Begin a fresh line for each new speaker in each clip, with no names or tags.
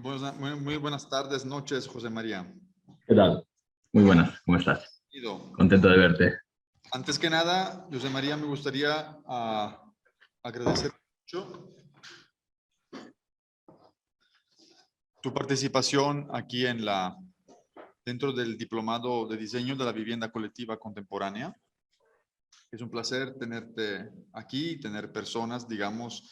Muy buenas tardes, noches, José María.
¿Qué tal? Muy buenas, ¿cómo estás? Contento de verte.
Antes que nada, José María, me gustaría agradecer mucho tu participación aquí dentro del Diplomado de Diseño de la Vivienda Colectiva Contemporánea. Es un placer tenerte aquí, tener personas, digamos,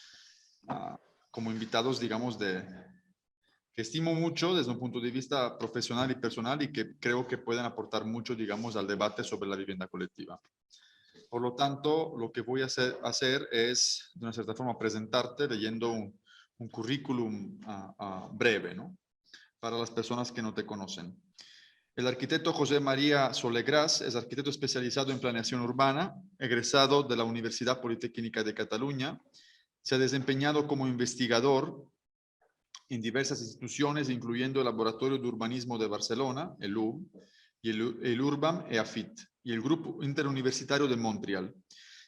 como invitados, digamos, que estimo mucho desde un punto de vista profesional y personal y que creo que pueden aportar mucho, digamos, al debate sobre la vivienda colectiva. Por lo tanto, lo que voy a hacer es, de una cierta forma, presentarte leyendo un currículum breve, ¿no? Para las personas que no te conocen. El arquitecto José María Solegras es arquitecto especializado en planeación urbana, egresado de la Universidad Politécnica de Cataluña. Se ha desempeñado como investigador en diversas instituciones, incluyendo el Laboratorio de Urbanismo de Barcelona, el UB, y el URBAM EAFIT, y el Grupo Interuniversitario de Montreal.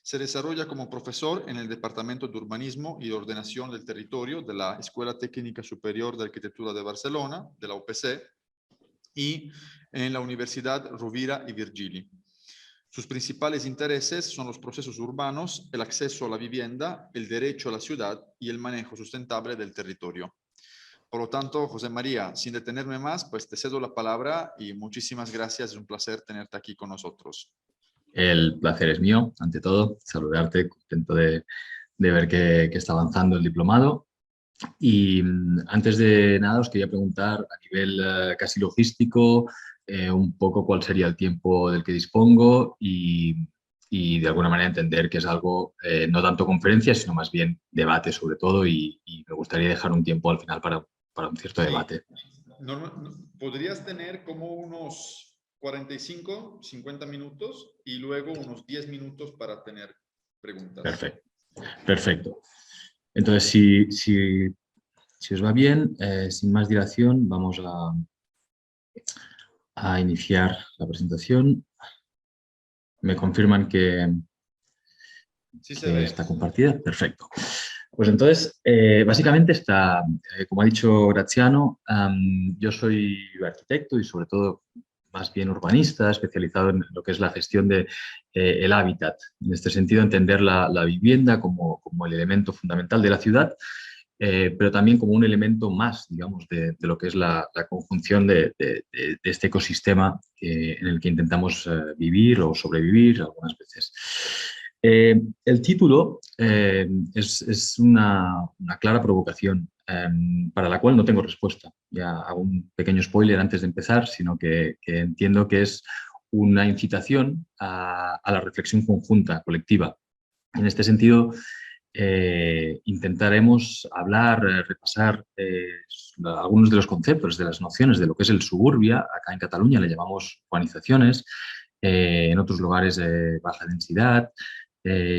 Se desarrolla como profesor en el Departamento de Urbanismo y Ordenación del Territorio de la Escuela Técnica Superior de Arquitectura de Barcelona, de la UPC, y en la Universidad Rovira y Virgili. Sus principales intereses son los procesos urbanos, el acceso a la vivienda, el derecho a la ciudad y el manejo sustentable del territorio. Por lo tanto, José María, sin detenerme más, pues te cedo la palabra y muchísimas gracias. Es un placer tenerte aquí con nosotros.
El placer es mío, ante todo, saludarte, contento de ver que está avanzando el diplomado. Y antes de nada os quería preguntar a nivel casi logístico, un poco cuál sería el tiempo del que dispongo y de alguna manera entender que es algo, no tanto conferencia, sino más bien debate sobre todo y me gustaría dejar un tiempo al final para un cierto debate.
Podrías tener como unos 45, 50 minutos y luego unos 10 minutos para tener preguntas.
Perfecto. Perfecto. Entonces, si os va bien, sin más dilación, vamos a iniciar la presentación. Me confirman que está compartida. Perfecto. Pues entonces, básicamente está, como ha dicho Graziano, yo soy arquitecto y sobre todo más bien urbanista, especializado en lo que es la gestión del hábitat. En este sentido, entender la vivienda como el elemento fundamental de la ciudad, pero también como un elemento más, digamos, de lo que es la conjunción de este ecosistema en el que intentamos vivir o sobrevivir algunas veces. El título es una clara provocación para la cual no tengo respuesta. Ya hago un pequeño spoiler antes de empezar, sino que entiendo que es una incitación a la reflexión conjunta, colectiva. En este sentido, intentaremos hablar, repasar algunos de los conceptos, de las nociones de lo que es el suburbia. Acá en Cataluña le llamamos urbanizaciones, en otros lugares de baja densidad.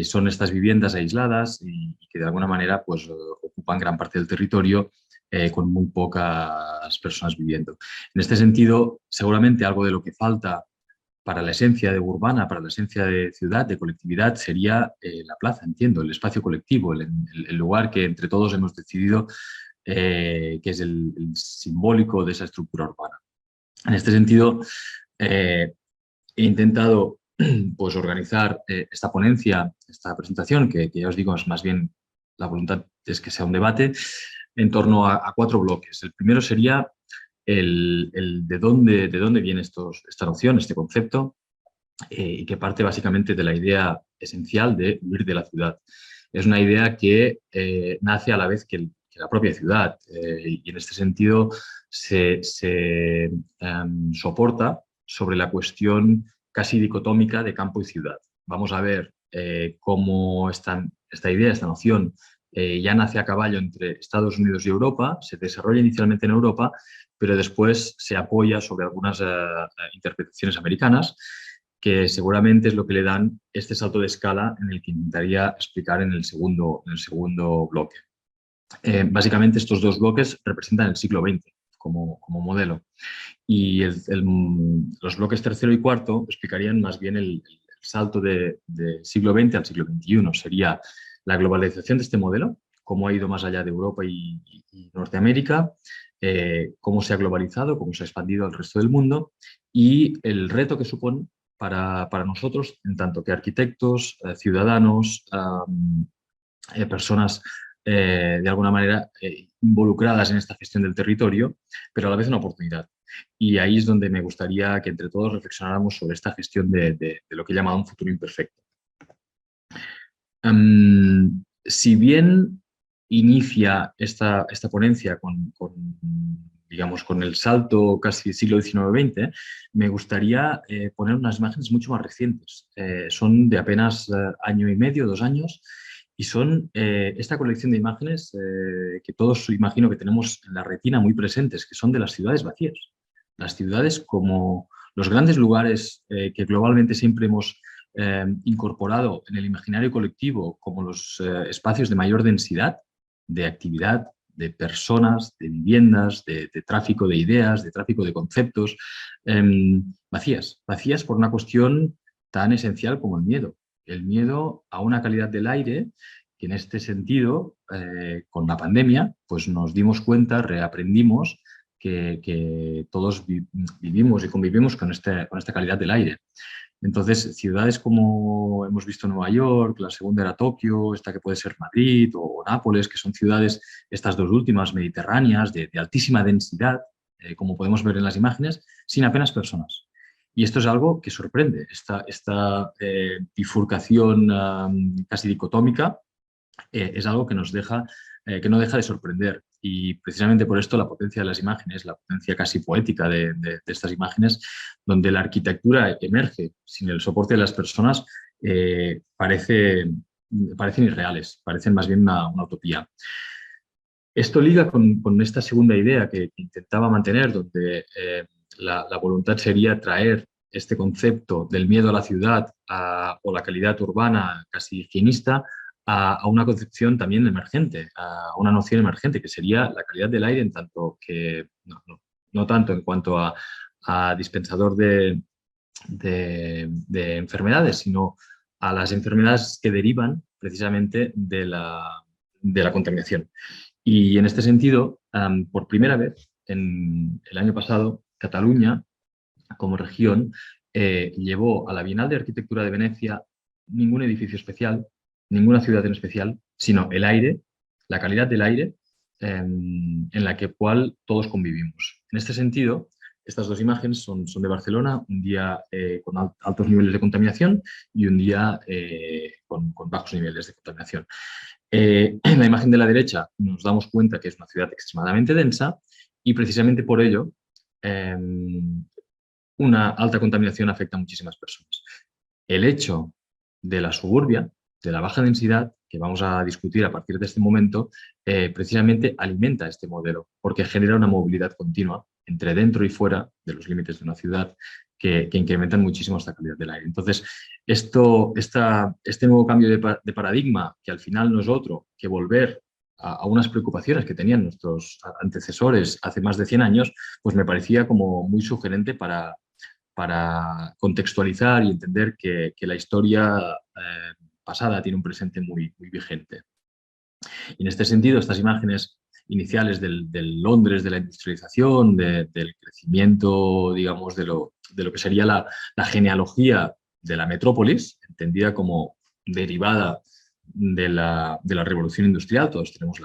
Son estas viviendas aisladas y que de alguna manera pues, ocupan gran parte del territorio con muy pocas personas viviendo. En este sentido, seguramente algo de lo que falta para la esencia de urbana, para la esencia de ciudad, de colectividad, sería la plaza, entiendo, el espacio colectivo, el lugar que entre todos hemos decidido que es el simbólico de esa estructura urbana. En este sentido, he intentado pues, organizar esta ponencia, esta presentación, que ya os digo, es más bien la voluntad es que sea un debate, en torno a 4 bloques. El primero sería de dónde viene esta noción, este concepto, y que parte básicamente de la idea esencial de huir de la ciudad. Es una idea que nace a la vez que la propia ciudad y en este sentido se soporta sobre la cuestión casi dicotómica de campo y ciudad. Vamos a ver cómo esta idea, esta noción, ya nace a caballo entre Estados Unidos y Europa, se desarrolla inicialmente en Europa, pero después se apoya sobre algunas interpretaciones americanas que seguramente es lo que le dan este salto de escala en el que intentaría explicar en el segundo bloque. Básicamente estos 2 bloques representan el siglo XX como modelo y los bloques tercero y cuarto explicarían más bien el salto del siglo XX al siglo XXI. Sería la globalización de este modelo, cómo ha ido más allá de Europa y Norteamérica, cómo se ha globalizado, cómo se ha expandido al resto del mundo y el reto que supone para nosotros, en tanto que arquitectos, ciudadanos, personas de alguna manera involucradas en esta gestión del territorio, pero a la vez una oportunidad. Y ahí es donde me gustaría que entre todos reflexionáramos sobre esta gestión de lo que he llamado un futuro imperfecto. Si bien inicia esta ponencia digamos, con el salto casi siglo XIX-XX, me gustaría poner unas imágenes mucho más recientes. Son de apenas año y medio, 2 años, y son esta colección de imágenes que todos imagino que tenemos en la retina muy presentes, que son de las ciudades vacías. Las ciudades como los grandes lugares que globalmente siempre hemos incorporado en el imaginario colectivo como los espacios de mayor densidad, de actividad, de personas, de viviendas, de tráfico de ideas, de tráfico de conceptos, vacías por una cuestión tan esencial como el miedo a una calidad del aire que en este sentido, con la pandemia, pues nos dimos cuenta, reaprendimos que todos vivimos y convivimos con esta calidad del aire. Entonces, ciudades como hemos visto Nueva York, la segunda era Tokio, esta que puede ser Madrid o Nápoles, que son ciudades, estas dos últimas, mediterráneas, de altísima densidad, como podemos ver en las imágenes, sin apenas personas. Y esto es algo que sorprende, esta bifurcación casi dicotómica es algo que que no deja de sorprender. Y precisamente por esto la potencia de las imágenes, la potencia casi poética de estas imágenes, donde la arquitectura emerge sin el soporte de las personas, parecen irreales, parecen más bien una utopía. Esto liga con esta segunda idea que intentaba mantener, donde la voluntad sería traer este concepto del miedo a la ciudad o la calidad urbana casi higienista a una concepción también emergente, a una noción emergente, que sería la calidad del aire en tanto que, no tanto en cuanto a dispensador de enfermedades, sino a las enfermedades que derivan precisamente de la contaminación. Y en este sentido, por primera vez, en el año pasado, Cataluña, como región, llevó a la Bienal de Arquitectura de Venecia ningún edificio especial, ninguna ciudad en especial, sino el aire, la calidad del aire en la cual todos convivimos. En este sentido, estas dos imágenes son de Barcelona, un día con altos niveles de contaminación y un día con bajos niveles de contaminación. En la imagen de la derecha nos damos cuenta que es una ciudad extremadamente densa y precisamente por ello una alta contaminación afecta a muchísimas personas. El hecho de la suburbia, de la baja densidad, que vamos a discutir a partir de este momento, precisamente alimenta este modelo, porque genera una movilidad continua entre dentro y fuera de los límites de una ciudad que incrementan muchísimo esta calidad del aire. Entonces, este nuevo cambio de paradigma, que al final no es otro que volver a unas preocupaciones que tenían nuestros antecesores hace más de 100 años, pues me parecía como muy sugerente para contextualizar y entender que la historia pasada tiene un presente muy, muy vigente. Y en este sentido, estas imágenes iniciales del Londres de la industrialización, del crecimiento, digamos, de lo que sería la genealogía de la metrópolis, entendida como derivada de la revolución industrial. Todos tenemos,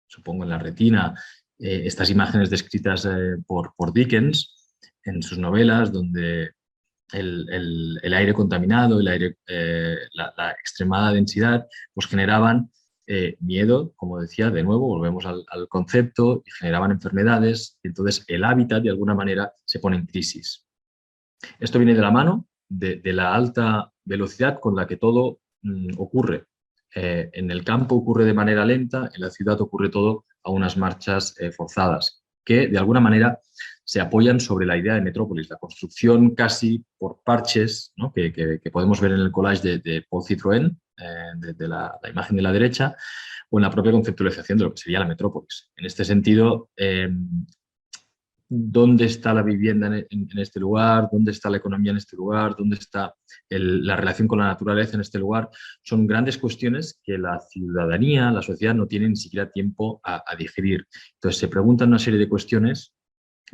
supongo, en la retina estas imágenes descritas por Dickens en sus novelas, donde el aire contaminado, la extremada densidad, pues generaban miedo, como decía, de nuevo, volvemos al concepto, y generaban enfermedades, y entonces el hábitat de alguna manera se pone en crisis. Esto viene de la mano de la alta velocidad con la que todo ocurre. En el campo ocurre de manera lenta, en la ciudad ocurre todo a unas marchas forzadas, que de alguna manera se apoyan sobre la idea de metrópolis, la construcción casi por parches, ¿no? que podemos ver en el collage de Paul Citroën, de la imagen de la derecha, o en la propia conceptualización de lo que sería la metrópolis. En este sentido, dónde está la vivienda en este lugar, dónde está la economía en este lugar, dónde está la relación con la naturaleza en este lugar. Son grandes cuestiones que la ciudadanía, la sociedad no tiene ni siquiera tiempo a digerir. Entonces se preguntan una serie de cuestiones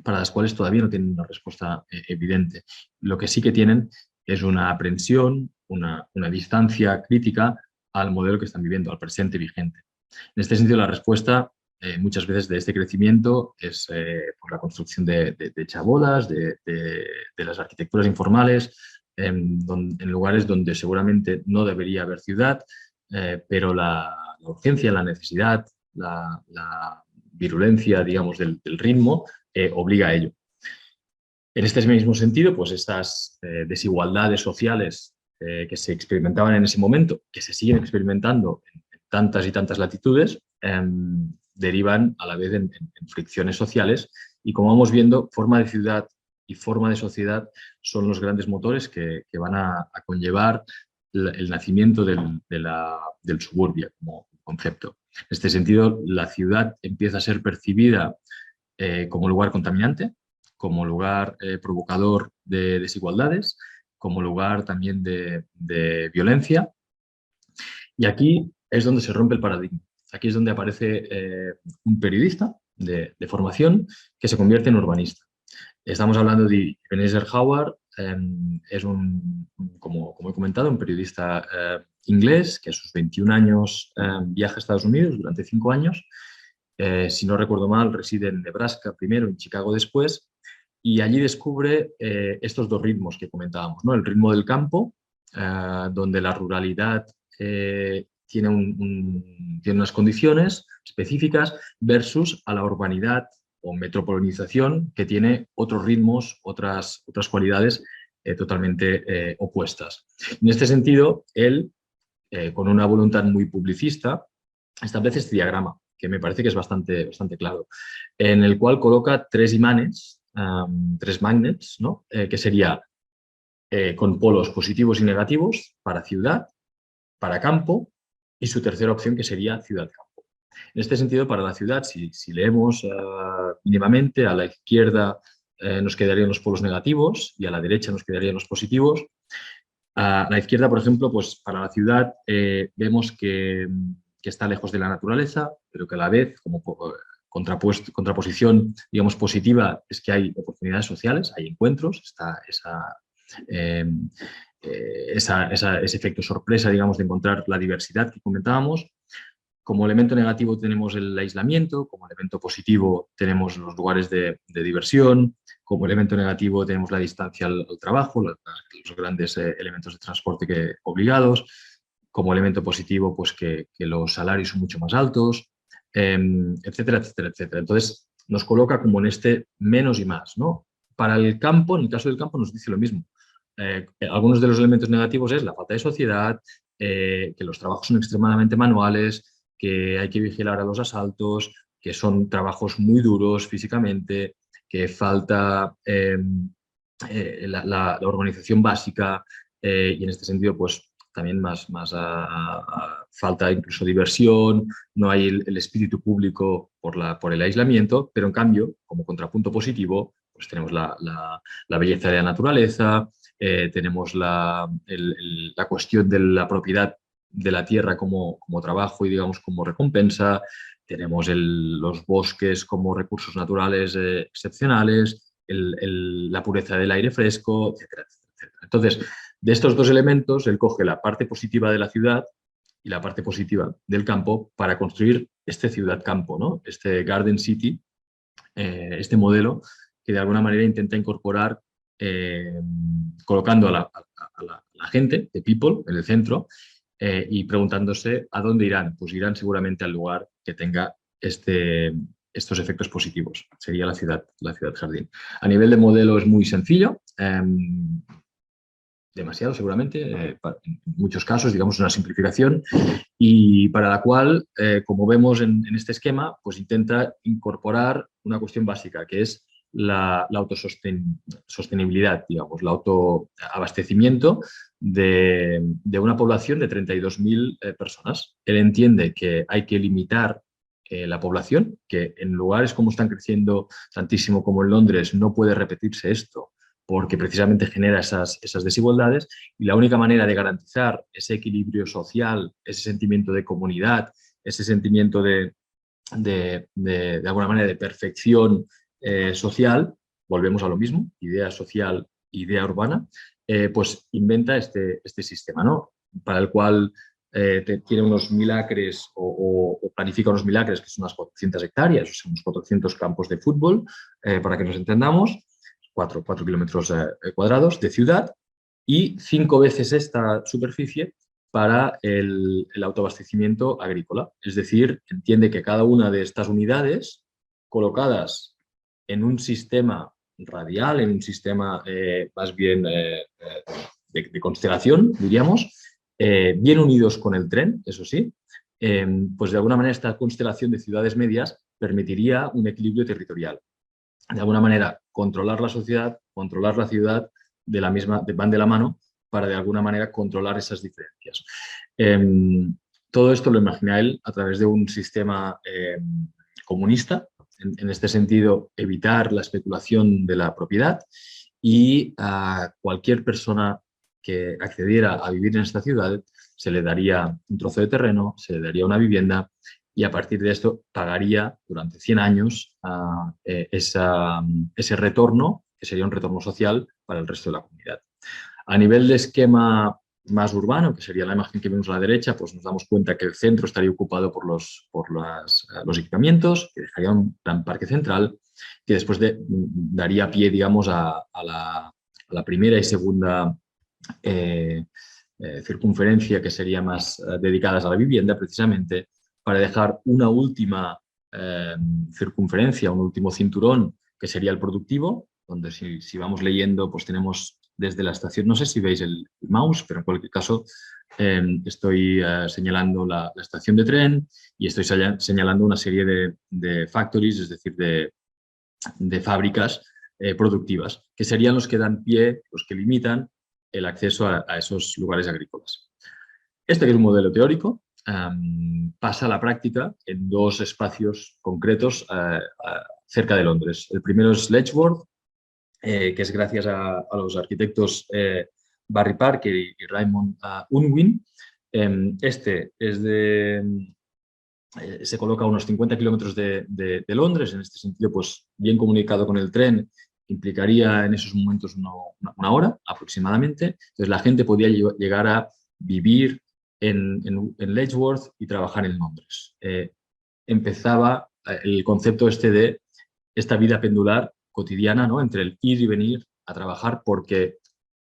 para las cuales todavía no tienen una respuesta evidente. Lo que sí que tienen es una aprensión, una distancia crítica al modelo que están viviendo, al presente vigente. En este sentido, la respuesta muchas veces de este crecimiento es por la construcción de chabolas, de las arquitecturas informales, en lugares donde seguramente no debería haber ciudad, pero la urgencia, la necesidad, la virulencia, digamos, del ritmo obliga a ello. En este mismo sentido, pues estas desigualdades sociales que se experimentaban en ese momento, que se siguen experimentando en tantas y tantas latitudes, derivan a la vez en fricciones sociales y, como vamos viendo, forma de ciudad y forma de sociedad son los grandes motores que van a conllevar el nacimiento del suburbio como concepto. En este sentido, la ciudad empieza a ser percibida como lugar contaminante, como lugar provocador de desigualdades, como lugar también de violencia. Y aquí es donde se rompe el paradigma. Aquí es donde aparece un periodista de formación que se convierte en urbanista. Estamos hablando de Ebenezer Howard, es como he comentado, un periodista inglés que a sus 21 años viaja a Estados Unidos durante 5 años. Si no recuerdo mal, reside en Nebraska primero, en Chicago después, y allí descubre estos dos ritmos que comentábamos, ¿no? El ritmo del campo, donde la ruralidad tiene unas condiciones específicas, versus a la urbanidad o metropolización, que tiene otros ritmos, otras cualidades totalmente opuestas. En este sentido, él, con una voluntad muy publicista, establece este diagrama, que me parece que es bastante claro, en el cual coloca 3 imanes, 3 magnets, ¿no? Que sería con polos positivos y negativos para ciudad, para campo, y su tercera opción, que sería ciudad-campo. En este sentido, para la ciudad, si leemos mínimamente, a la izquierda nos quedarían los polos negativos y a la derecha nos quedarían los positivos. A la izquierda, por ejemplo, pues para la ciudad vemos que está lejos de la naturaleza, pero que a la vez, como contraposición, digamos, positiva, es que hay oportunidades sociales, hay encuentros, está ese efecto sorpresa, digamos, de encontrar la diversidad que comentábamos. Como elemento negativo tenemos el aislamiento, como elemento positivo tenemos los lugares de diversión, como elemento negativo tenemos la distancia al trabajo, los grandes elementos de transporte obligados, como elemento positivo pues que los salarios son mucho más altos, etcétera, etcétera, etcétera. Entonces nos coloca como en este menos y más, ¿no? Para el campo, en el caso del campo nos dice lo mismo. Algunos de los elementos negativos es la falta de sociedad, que los trabajos son extremadamente manuales, que hay que vigilar a los asaltos, que son trabajos muy duros físicamente, que falta la organización básica y en este sentido pues también más falta incluso diversión, no hay el espíritu público por el aislamiento, pero en cambio, como contrapunto positivo, pues tenemos la belleza de la naturaleza, tenemos la cuestión de la propiedad de la tierra como trabajo y digamos como recompensa, tenemos los bosques como recursos naturales excepcionales, la pureza del aire fresco, etcétera, etcétera. Entonces, de estos dos elementos, él coge la parte positiva de la ciudad y la parte positiva del campo para construir este ciudad-campo, ¿no? Este Garden City, este modelo que de alguna manera intenta incorporar colocando a la gente, the people, en el centro y preguntándose a dónde irán. Pues irán seguramente al lugar que tenga estos efectos positivos. Sería la ciudad jardín. A nivel de modelo es muy sencillo. Demasiado seguramente, en muchos casos, digamos, una simplificación, y para la cual, como vemos en este esquema, pues intenta incorporar una cuestión básica, que es la autosostenibilidad, digamos, el autoabastecimiento de una población de 32.000 personas. Él entiende que hay que limitar la población, que en lugares como están creciendo tantísimo como en Londres no puede repetirse esto porque precisamente genera esas desigualdades, y la única manera de garantizar ese equilibrio social, ese sentimiento de comunidad, ese sentimiento de alguna manera de perfección social, volvemos a lo mismo, idea social, idea urbana, pues inventa este sistema, ¿no? Para el cual tiene unos 1000 acres o planifica unos 1000 acres, que son unas 400 hectáreas, o sea, unos 400 campos de fútbol, para que nos entendamos, 4 kilómetros cuadrados de ciudad, y 5 veces esta superficie para el autoabastecimiento agrícola. Es decir, entiende que cada una de estas unidades colocadas en un sistema radial, en un sistema más bien de constelación, diríamos, bien unidos con el tren, eso sí, pues de alguna manera esta constelación de ciudades medias permitiría un equilibrio territorial. De alguna manera, controlar la sociedad, controlar la ciudad, van de la mano para de alguna manera controlar esas diferencias. Todo esto lo imagina él a través de un sistema comunista, en este sentido, evitar la especulación de la propiedad, y a cualquier persona que accediera a vivir en esta ciudad se le daría un trozo de terreno, se le daría una vivienda, y a partir de esto pagaría durante 100 años ese retorno, que sería un retorno social para el resto de la comunidad. A nivel de esquema más urbano, que sería la imagen que vemos a la derecha, pues nos damos cuenta que el centro estaría ocupado por los equipamientos, que dejaría un gran parque central, que después daría pie, digamos, a la primera y segunda circunferencia, que sería más dedicadas a la vivienda, precisamente, para dejar una última circunferencia, un último cinturón, que sería el productivo, donde si vamos leyendo, pues tenemos desde la estación, no sé si veis el mouse, pero en cualquier caso estoy señalando la estación de tren, y estoy señalando una serie de factories, es decir, de fábricas productivas, que serían los que dan pie, los que limitan el acceso a esos lugares agrícolas. Este, que es un modelo teórico, pasa a la práctica en 2 espacios concretos cerca de Londres. El primero es Letchworth, que es gracias a los arquitectos Barry Parker y Raymond Unwin. Este es se coloca a unos 50 kilómetros de Londres. En este sentido, pues bien comunicado con el tren, implicaría en esos momentos una hora aproximadamente. Entonces la gente podía llegar a vivir en Letchworth y trabajar en Londres. Empezaba el concepto de esta vida pendular cotidiana, ¿no?, entre el ir y venir a trabajar, porque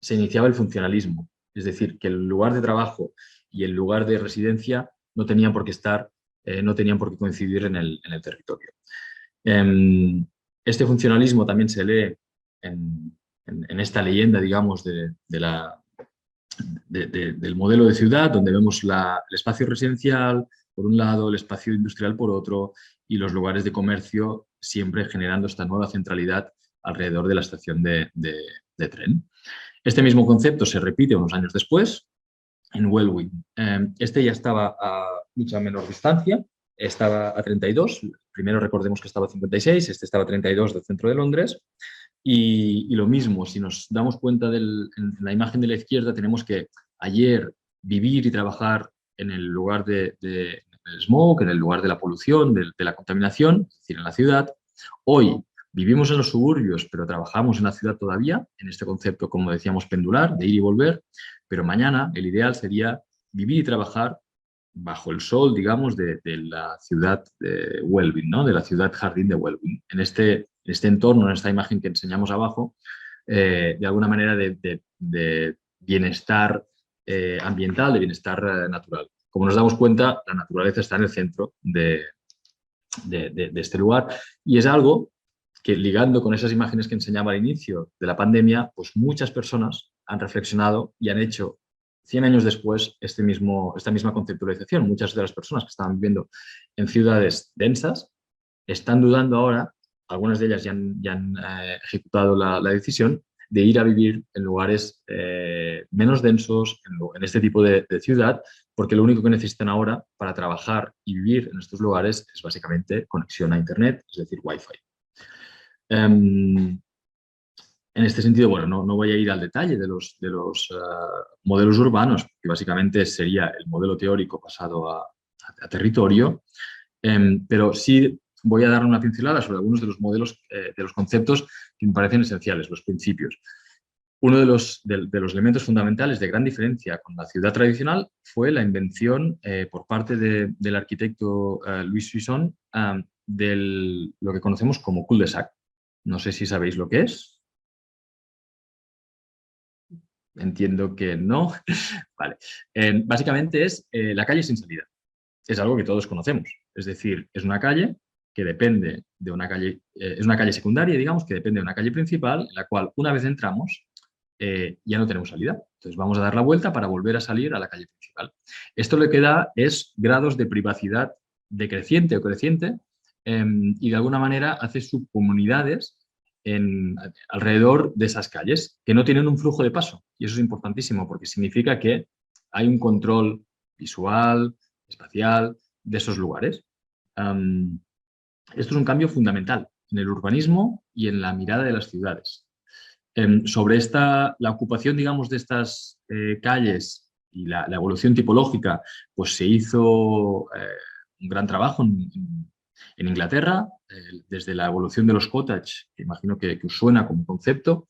se iniciaba el funcionalismo. Es decir, que el lugar de trabajo y el lugar de residencia no tenían por qué no tenían por qué coincidir en el territorio. Este funcionalismo también se lee en esta leyenda, digamos, del modelo de ciudad, donde vemos el espacio residencial por un lado, el espacio industrial por otro, y los lugares de comercio siempre generando esta nueva centralidad alrededor de la estación de tren. Este mismo concepto se repite unos años después en Welwyn. Este ya estaba a mucha menor distancia, estaba a 32, primero recordemos que estaba a 56, este estaba a 32 del centro de Londres, y lo mismo, si nos damos cuenta en la imagen de la izquierda, tenemos que ayer vivir y trabajar en el lugar del smog, en el lugar de la polución, de la contaminación, es decir, en la ciudad. Hoy vivimos en los suburbios, pero trabajamos en la ciudad todavía, en este concepto, como decíamos, pendular, de ir y volver, pero mañana el ideal sería vivir y trabajar bajo el sol, digamos, de la ciudad de Welwyn, ¿no?, de la ciudad jardín de Welwyn. En este entorno, en esta imagen que enseñamos abajo, de alguna manera de bienestar ambiental, de bienestar natural. Como nos damos cuenta, la naturaleza está en el centro de este lugar, y es algo que, ligando con esas imágenes que enseñaba al inicio de la pandemia, pues muchas personas han reflexionado y han hecho 100 años después esta misma conceptualización. Muchas de las personas que estaban viviendo en ciudades densas están dudando ahora, algunas de ellas ya han ejecutado la decisión de ir a vivir en lugares menos densos, en este tipo de ciudad, porque lo único que necesitan ahora para trabajar y vivir en estos lugares es básicamente conexión a Internet, es decir, Wi-Fi. En este sentido, bueno, no voy a ir al detalle de los modelos urbanos, que básicamente sería el modelo teórico pasado a territorio, pero sí voy a dar una pincelada sobre algunos de los modelos, de los conceptos que me parecen esenciales, los principios. Uno de los elementos fundamentales de gran diferencia con la ciudad tradicional fue la invención por parte del arquitecto Louis Suisson de lo que conocemos como cul-de-sac. No sé si sabéis lo que es. Entiendo que no. Vale. Básicamente es la calle sin salida. Es algo que todos conocemos. Es decir, es una calle que depende de una calle, es una calle secundaria, digamos, que depende de una calle principal, en la cual una vez entramos ya no tenemos salida. Entonces vamos a dar la vuelta para volver a salir a la calle principal. Esto lo que da es grados de privacidad decreciente o creciente y de alguna manera hace subcomunidades alrededor de esas calles que no tienen un flujo de paso. Y eso es importantísimo porque significa que hay un control visual, espacial de esos lugares. Esto es un cambio fundamental en el urbanismo y en la mirada de las ciudades. Sobre la ocupación, digamos, de estas calles y la evolución tipológica, pues se hizo un gran trabajo en Inglaterra, desde la evolución de los cottage, que imagino que os suena como concepto,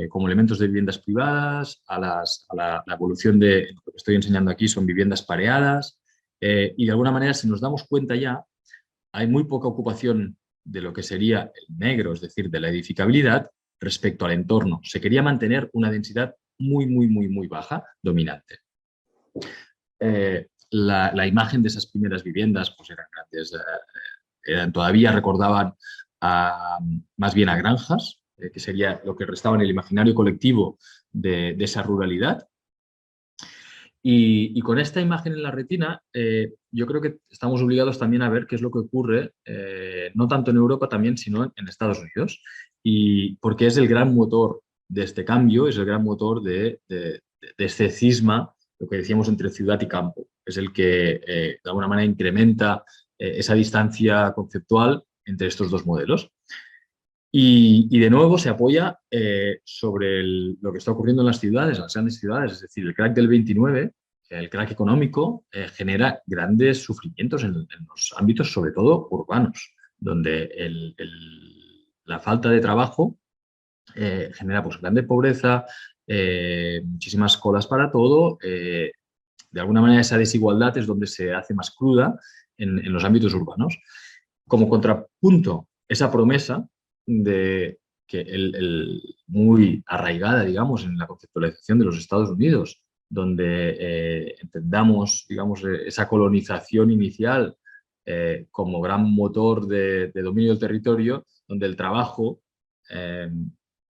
como elementos de viviendas privadas, a la evolución de lo que estoy enseñando aquí son viviendas pareadas, y de alguna manera, si nos damos cuenta ya, hay muy poca ocupación de lo que sería el negro, es decir, de la edificabilidad, respecto al entorno. Se quería mantener una densidad muy baja, dominante. La imagen de esas primeras viviendas pues eran grandes, todavía recordaban más bien a granjas, que sería lo que restaba en el imaginario colectivo de esa ruralidad. Y con esta imagen en la retina, yo creo que estamos obligados también a ver qué es lo que ocurre, no tanto en Europa también, sino en Estados Unidos. Y porque es el gran motor de este cambio, es el gran motor de este cisma, lo que decíamos entre ciudad y campo. Es el que, de alguna manera, incrementa esa distancia conceptual entre estos dos modelos. Y de nuevo se apoya sobre lo que está ocurriendo en las ciudades, en las grandes ciudades, es decir, el crack del 29, el crack económico, genera grandes sufrimientos en los ámbitos, sobre todo urbanos, donde la falta de trabajo genera pues grande pobreza, muchísimas colas para todo. De alguna manera esa desigualdad es donde se hace más cruda en los ámbitos urbanos. Como contrapunto, esa promesa de que muy arraigada, digamos, en la conceptualización de los Estados Unidos, donde entendamos, digamos, esa colonización inicial como gran motor de dominio del territorio, donde el trabajo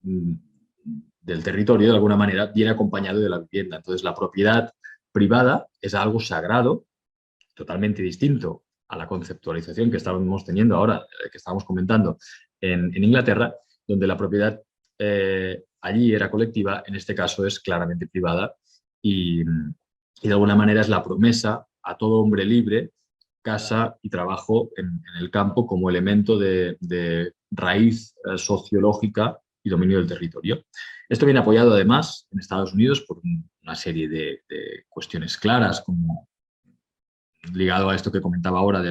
del territorio, de alguna manera, viene acompañado de la vivienda. Entonces, la propiedad privada es algo sagrado, totalmente distinto a la conceptualización que estábamos teniendo ahora, que estábamos comentando en Inglaterra, donde la propiedad allí era colectiva, en este caso es claramente privada y de alguna manera es la promesa a todo hombre libre, casa y trabajo en el campo como elemento de raíz sociológica y dominio del territorio. Esto viene apoyado además en Estados Unidos por una serie de cuestiones claras, como ligado a esto que comentaba ahora de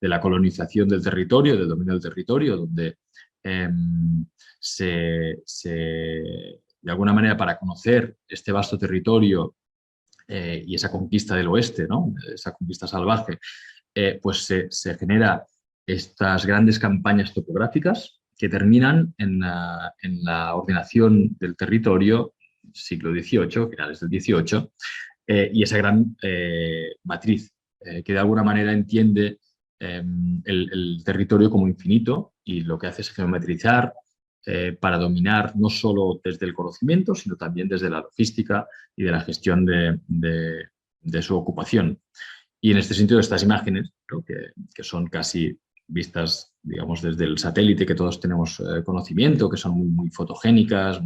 la colonización del territorio, del dominio del territorio, donde de alguna manera, para conocer este vasto territorio y esa conquista del oeste, ¿no? Esa conquista salvaje, pues se genera estas grandes campañas topográficas que terminan en la ordenación del territorio siglo XVIII, finales del XVIII, y esa gran matriz que de alguna manera entiende el territorio como infinito y lo que hace es geometrizar para dominar no solo desde el conocimiento, sino también desde la logística y de la gestión de su ocupación. Y en este sentido, estas imágenes, ¿no? que son casi vistas, digamos, desde el satélite, que todos tenemos conocimiento, que son muy fotogénicas,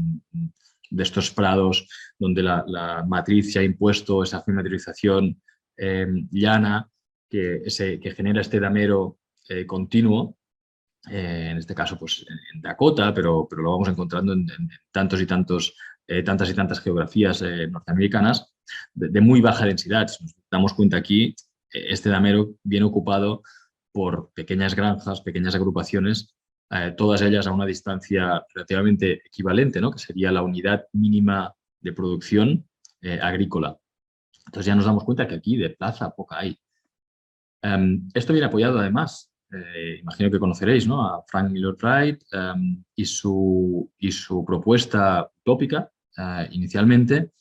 de estos prados donde la matriz se ha impuesto esa geometrización llana que genera este damero continuo. En este caso, pues en Dakota, pero lo vamos encontrando en tantos y tantos, tantas y tantas geografías norteamericanas de muy baja densidad. Si nos damos cuenta aquí, este damero viene ocupado por pequeñas granjas, pequeñas agrupaciones, todas ellas a una distancia relativamente equivalente, ¿no? Que sería la unidad mínima de producción agrícola. Entonces ya nos damos cuenta que aquí de plaza poca hay. Esto viene apoyado además, imagino que conoceréis, ¿no? A Frank Lloyd Wright y su propuesta utópica inicialmente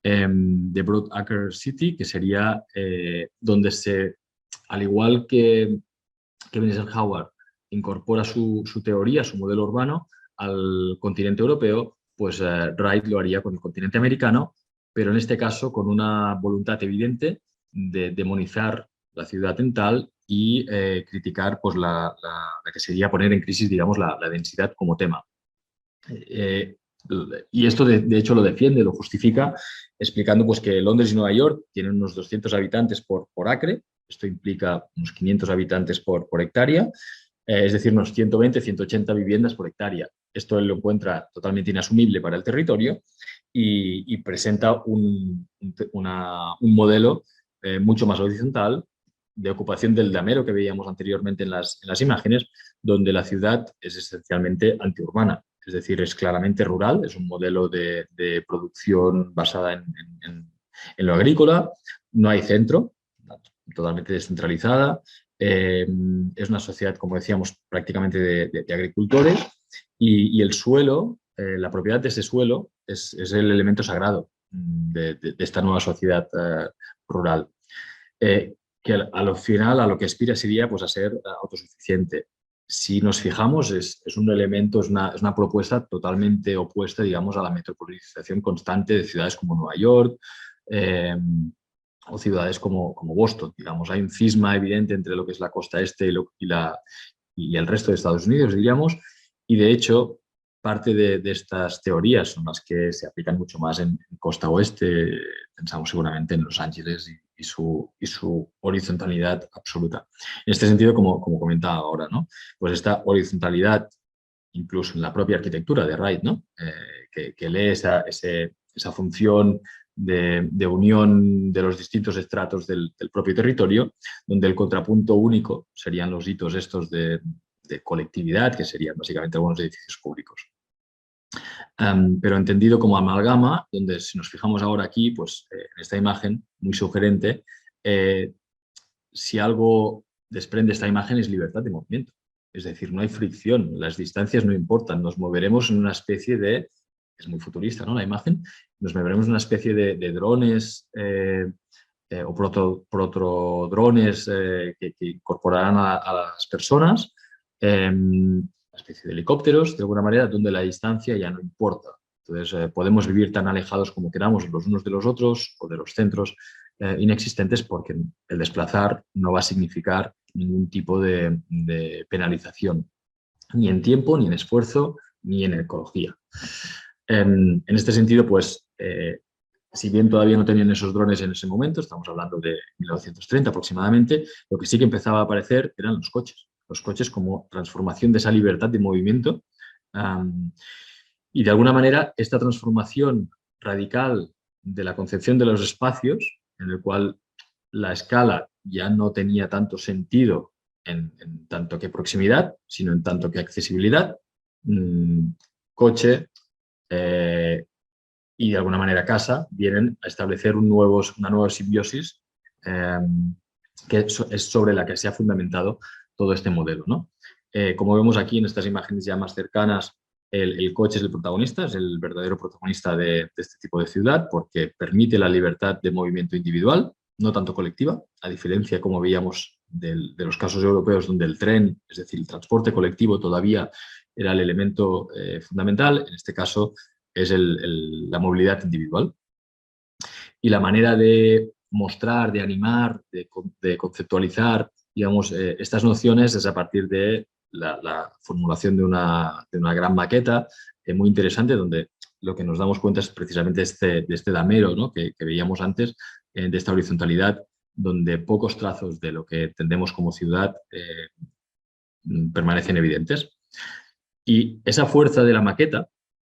de Broadacre City, que sería donde al igual que Eisenhower incorpora su teoría, su modelo urbano al continente europeo, pues Wright lo haría con el continente americano, pero en este caso con una voluntad evidente de demonizar la ciudad en tal y criticar pues, la que sería poner en crisis, digamos, la densidad como tema. Y esto, de hecho, lo defiende, lo justifica, explicando pues, que Londres y Nueva York tienen unos 200 habitantes por acre, esto implica unos 500 habitantes por hectárea, es decir, unos 120, 180 viviendas por hectárea. Esto él lo encuentra totalmente inasumible para el territorio y presenta un modelo mucho más horizontal de ocupación del damero que veíamos anteriormente en las imágenes, donde la ciudad es esencialmente antiurbana. Es decir, es claramente rural, es un modelo de producción basada en lo agrícola, no hay centro, totalmente descentralizada, es una sociedad, como decíamos, prácticamente de agricultores y el suelo, la propiedad de ese suelo es el elemento sagrado de esta nueva sociedad rural. Que al final a lo que aspira sería pues, a ser autosuficiente. Si nos fijamos, es un elemento, es una propuesta totalmente opuesta, digamos, a la metropolización constante de ciudades como Nueva York o ciudades como Boston. Digamos, hay un cisma evidente entre lo que es la costa este y el resto de Estados Unidos, diríamos, y de hecho parte de estas teorías son las que se aplican mucho más en costa oeste. Pensamos seguramente en Los Ángeles y su horizontalidad absoluta. En este sentido, como comentaba ahora, ¿no? Pues esta horizontalidad, incluso en la propia arquitectura de Wright, ¿no? Que lee esa función de unión de los distintos estratos del propio territorio, donde el contrapunto único serían los hitos estos de colectividad, que serían básicamente algunos edificios públicos. Pero entendido como amalgama, donde si nos fijamos ahora aquí, pues en esta imagen, muy sugerente, si algo desprende esta imagen es libertad de movimiento. Es decir, no hay fricción, las distancias no importan, nos moveremos en una especie de, es muy futurista, ¿no? La imagen, nos moveremos en una especie de drones o protodrones que incorporarán a las personas, una especie de helicópteros, de alguna manera, donde la distancia ya no importa. Entonces, podemos vivir tan alejados como queramos los unos de los otros o de los centros inexistentes, porque el desplazar no va a significar ningún tipo de penalización, ni en tiempo, ni en esfuerzo, ni en ecología. En este sentido, pues, si bien todavía no tenían esos drones en ese momento, estamos hablando de 1930 aproximadamente, lo que sí que empezaba a aparecer eran los coches como transformación de esa libertad de movimiento. Y de alguna manera esta transformación radical de la concepción de los espacios, en el cual la escala ya no tenía tanto sentido en tanto que proximidad, sino en tanto que accesibilidad, coche y de alguna manera casa, vienen a establecer una nueva simbiosis que es sobre la que se ha fundamentado todo este modelo, ¿no? Como vemos aquí en estas imágenes ya más cercanas, el coche es el protagonista, es el verdadero protagonista de este tipo de ciudad, porque permite la libertad de movimiento individual, no tanto colectiva, a diferencia, como veíamos, de los casos europeos donde el tren, es decir, el transporte colectivo todavía era el elemento fundamental. En este caso es la movilidad individual. Y la manera de mostrar, de animar, de conceptualizar, digamos, estas nociones es a partir de la formulación de una gran maqueta muy interesante, donde lo que nos damos cuenta es precisamente de este damero, ¿no? que veíamos antes, de esta horizontalidad, donde pocos trazos de lo que entendemos como ciudad permanecen evidentes. Y esa fuerza de la maqueta,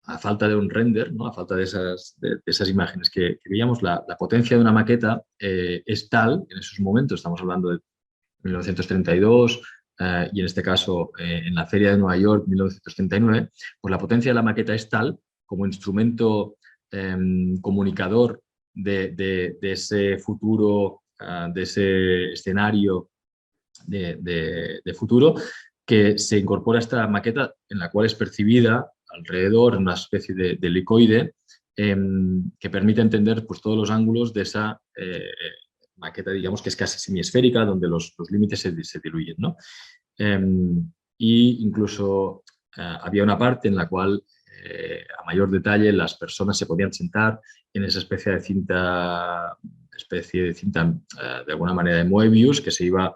a falta de un render, ¿no? A falta de esas imágenes que veíamos, la potencia de una maqueta es tal, en esos momentos, estamos hablando de 1932, y en este caso en la Feria de Nueva York, 1939, pues la potencia de la maqueta es tal como instrumento comunicador de ese futuro, de ese escenario de futuro, que se incorpora esta maqueta en la cual es percibida alrededor una especie de helicoide que permite entender pues, todos los ángulos de esa maqueta, digamos que es casi semiesférica, donde los límites se diluyen, ¿no? Y incluso había una parte en la cual a mayor detalle las personas se podían sentar en esa especie de cinta de alguna manera de Moebius que se iba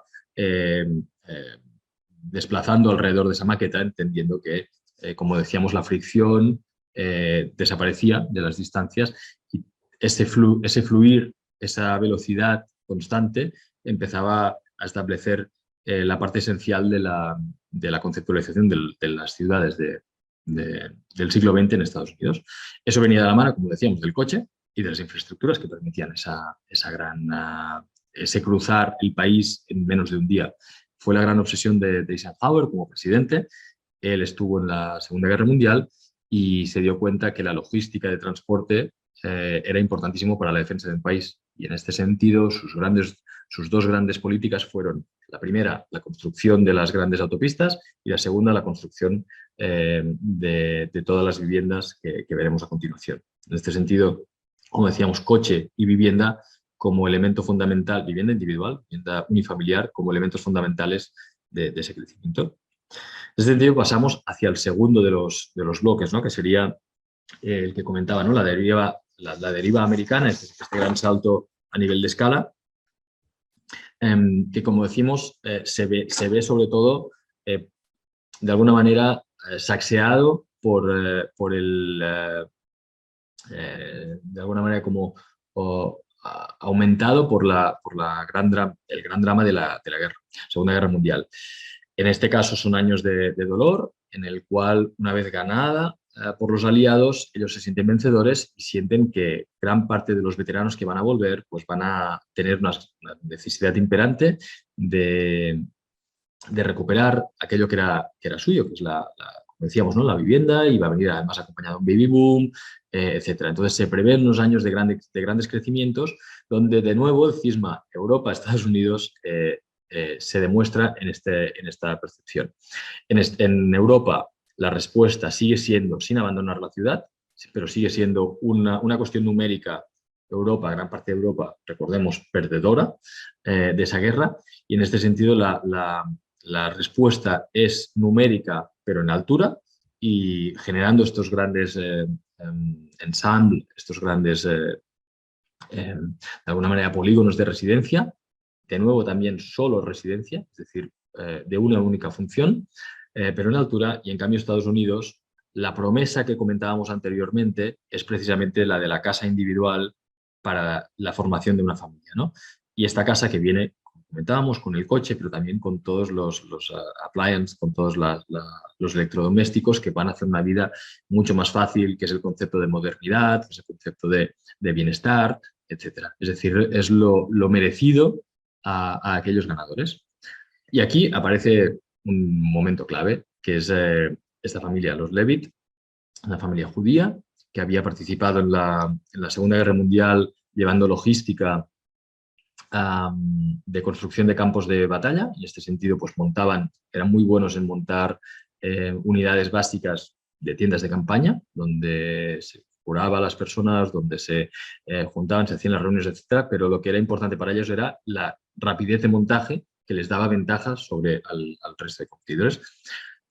desplazando alrededor de esa maqueta, entendiendo que, como decíamos, la fricción desaparecía de las distancias y ese fluir, esa velocidad constante empezaba a establecer la parte esencial de la conceptualización de las ciudades del siglo XX en Estados Unidos. Eso venía de la mano, como decíamos, del coche y de las infraestructuras que permitían ese cruzar el país en menos de un día. Fue la gran obsesión de Eisenhower como presidente. Él estuvo en la Segunda Guerra Mundial y se dio cuenta que la logística de transporte era importantísimo para la defensa del país. Y en este sentido, sus dos grandes políticas fueron, la primera, la construcción de las grandes autopistas y la segunda, la construcción de todas las viviendas que veremos a continuación. En este sentido, como decíamos, coche y vivienda como elemento fundamental, vivienda individual, vivienda unifamiliar, como elementos fundamentales de ese crecimiento. En ese sentido, pasamos hacia el segundo de los bloques, ¿no? Que sería el que comentaba, ¿no? La deriva americana, este gran salto a nivel de escala, que, como decimos, se ve sobre todo, de alguna manera, saxeado por de alguna manera, como aumentado por el gran drama de la guerra, Segunda Guerra Mundial. En este caso son años de dolor, en el cual, una vez ganada por los aliados, ellos se sienten vencedores y sienten que gran parte de los veteranos que van a volver pues van a tener una necesidad imperante de recuperar aquello que era suyo, que es como decíamos, ¿no? La vivienda, y va a venir además acompañado de un baby boom, etc. Entonces se prevén unos años de grandes crecimientos, donde de nuevo el cisma Europa-Estados Unidos se demuestra en esta percepción. En Europa la respuesta sigue siendo sin abandonar la ciudad, pero sigue siendo una cuestión numérica. Europa, gran parte de Europa, recordemos, perdedora de esa guerra, y en este sentido la respuesta es numérica, pero en altura, y generando estos grandes ensembles, estos grandes, de alguna manera, polígonos de residencia, de nuevo también solo residencia, es decir, de una única función, pero en altura. Y en cambio Estados Unidos, la promesa que comentábamos anteriormente es precisamente la de la casa individual para la formación de una familia, ¿no? Y esta casa que viene, como comentábamos, con el coche, pero también con todos los appliances, con todos los electrodomésticos que van a hacer una vida mucho más fácil, que es el concepto de modernidad, que es el concepto de bienestar, etc. Es decir, es lo merecido a aquellos ganadores. Y aquí aparece un momento clave, que es esta familia, los Levitt, una familia judía que había participado en la Segunda Guerra Mundial llevando logística de construcción de campos de batalla. En este sentido, pues eran muy buenos en montar unidades básicas de tiendas de campaña, donde se curaba a las personas, donde se juntaban, se hacían las reuniones, etc. Pero lo que era importante para ellos era la rapidez de montaje, que les daba ventajas sobre al resto de competidores.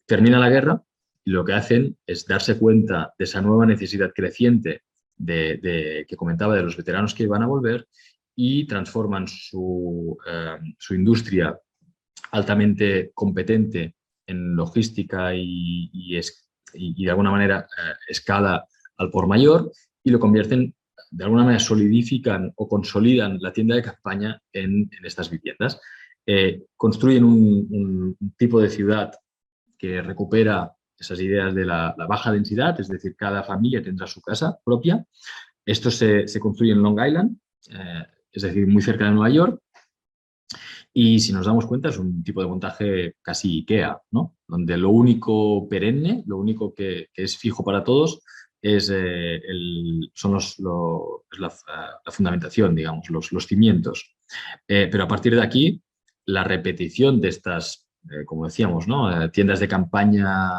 Termina la guerra y lo que hacen es darse cuenta de esa nueva necesidad creciente que comentaba de los veteranos que iban a volver, y transforman su industria altamente competente en logística y de alguna manera escala al por mayor y lo convierten, de alguna manera solidifican o consolidan la tienda de campaña en estas viviendas. Construyen un tipo de ciudad que recupera esas ideas de la baja densidad, es decir, cada familia tendrá su casa propia. Esto se construye en Long Island, es decir, muy cerca de Nueva York. Y si nos damos cuenta, es un tipo de montaje casi IKEA, ¿no? Donde lo único perenne, lo único que es fijo para todos, es, la fundamentación, digamos, los cimientos. Pero a partir de aquí, la repetición de estas, como decíamos, ¿no? Tiendas de campaña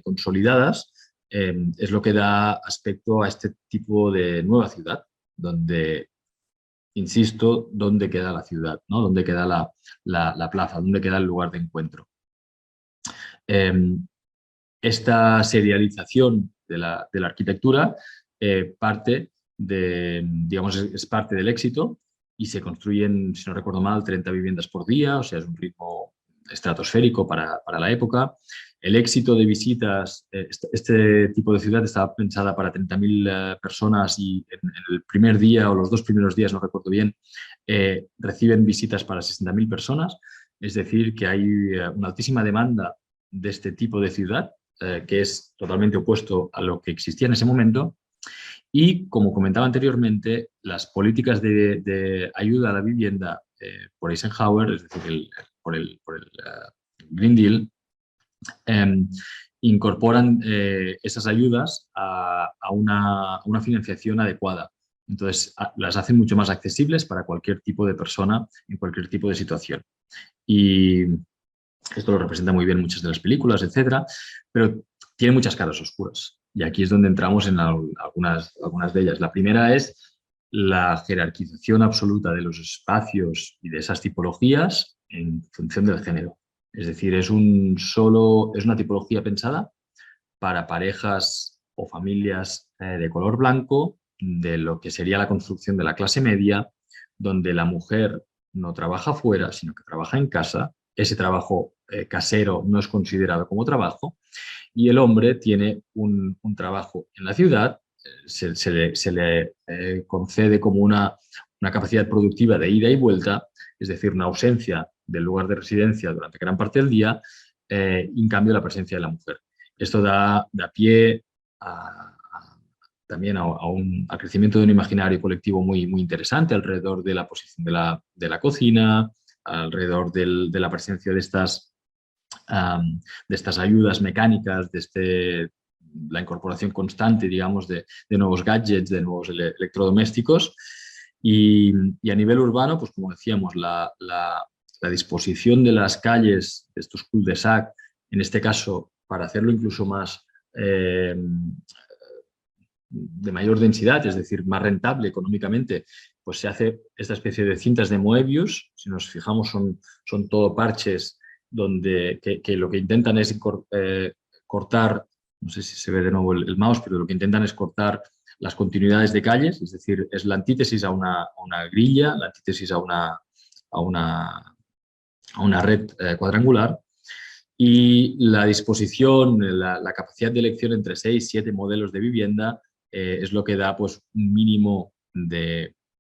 consolidadas, es lo que da aspecto a este tipo de nueva ciudad, donde, insisto, dónde queda la ciudad, ¿no? Dónde queda la plaza, dónde queda el lugar de encuentro. Esta serialización de la arquitectura parte digamos, es parte del éxito y se construyen, si no recuerdo mal, 30 viviendas por día, o sea, es un ritmo estratosférico para la época. El éxito de visitas, este tipo de ciudad estaba pensada para 30.000 personas y en el primer día o los 2 primeros días, no recuerdo bien, reciben visitas para 60.000 personas. Es decir, que hay una altísima demanda de este tipo de ciudad, que es totalmente opuesto a lo que existía en ese momento. Y, como comentaba anteriormente, las políticas de ayuda a la vivienda por Eisenhower, es decir, por el Green Deal, incorporan esas ayudas a una financiación adecuada. Entonces, las hacen mucho más accesibles para cualquier tipo de persona en cualquier tipo de situación. Y esto lo representa muy bien muchas de las películas, etcétera, pero tiene muchas caras oscuras. Y aquí es donde entramos en algunas de ellas. La primera es la jerarquización absoluta de los espacios y de esas tipologías en función del género. Es decir, es una tipología pensada para parejas o familias de color blanco, de lo que sería la construcción de la clase media, donde la mujer no trabaja fuera, sino que trabaja en casa. Ese trabajo casero no es considerado como trabajo y el hombre tiene un trabajo en la ciudad, se le concede como una capacidad productiva de ida y vuelta, es decir, una ausencia del lugar de residencia durante gran parte del día, y en cambio la presencia de la mujer. Esto da pie también al crecimiento de un imaginario colectivo muy, muy interesante alrededor de la posición de la cocina, alrededor de la presencia de estas ayudas mecánicas, la incorporación constante, digamos, de nuevos gadgets, de nuevos electrodomésticos. Y a nivel urbano, pues como decíamos, la disposición de las calles, de estos cul-de-sac, en este caso, para hacerlo incluso más de mayor densidad, es decir, más rentable económicamente, pues se hace esta especie de cintas de Moebius. Si nos fijamos, son todo parches que lo que intentan es cortar, no sé si se ve de nuevo el mouse, pero lo que intentan es cortar las continuidades de calles, es decir, es la antítesis a una grilla, la antítesis a una red cuadrangular. Y la disposición, la capacidad de elección entre 6, 7 modelos de vivienda es lo que da pues, un mínimo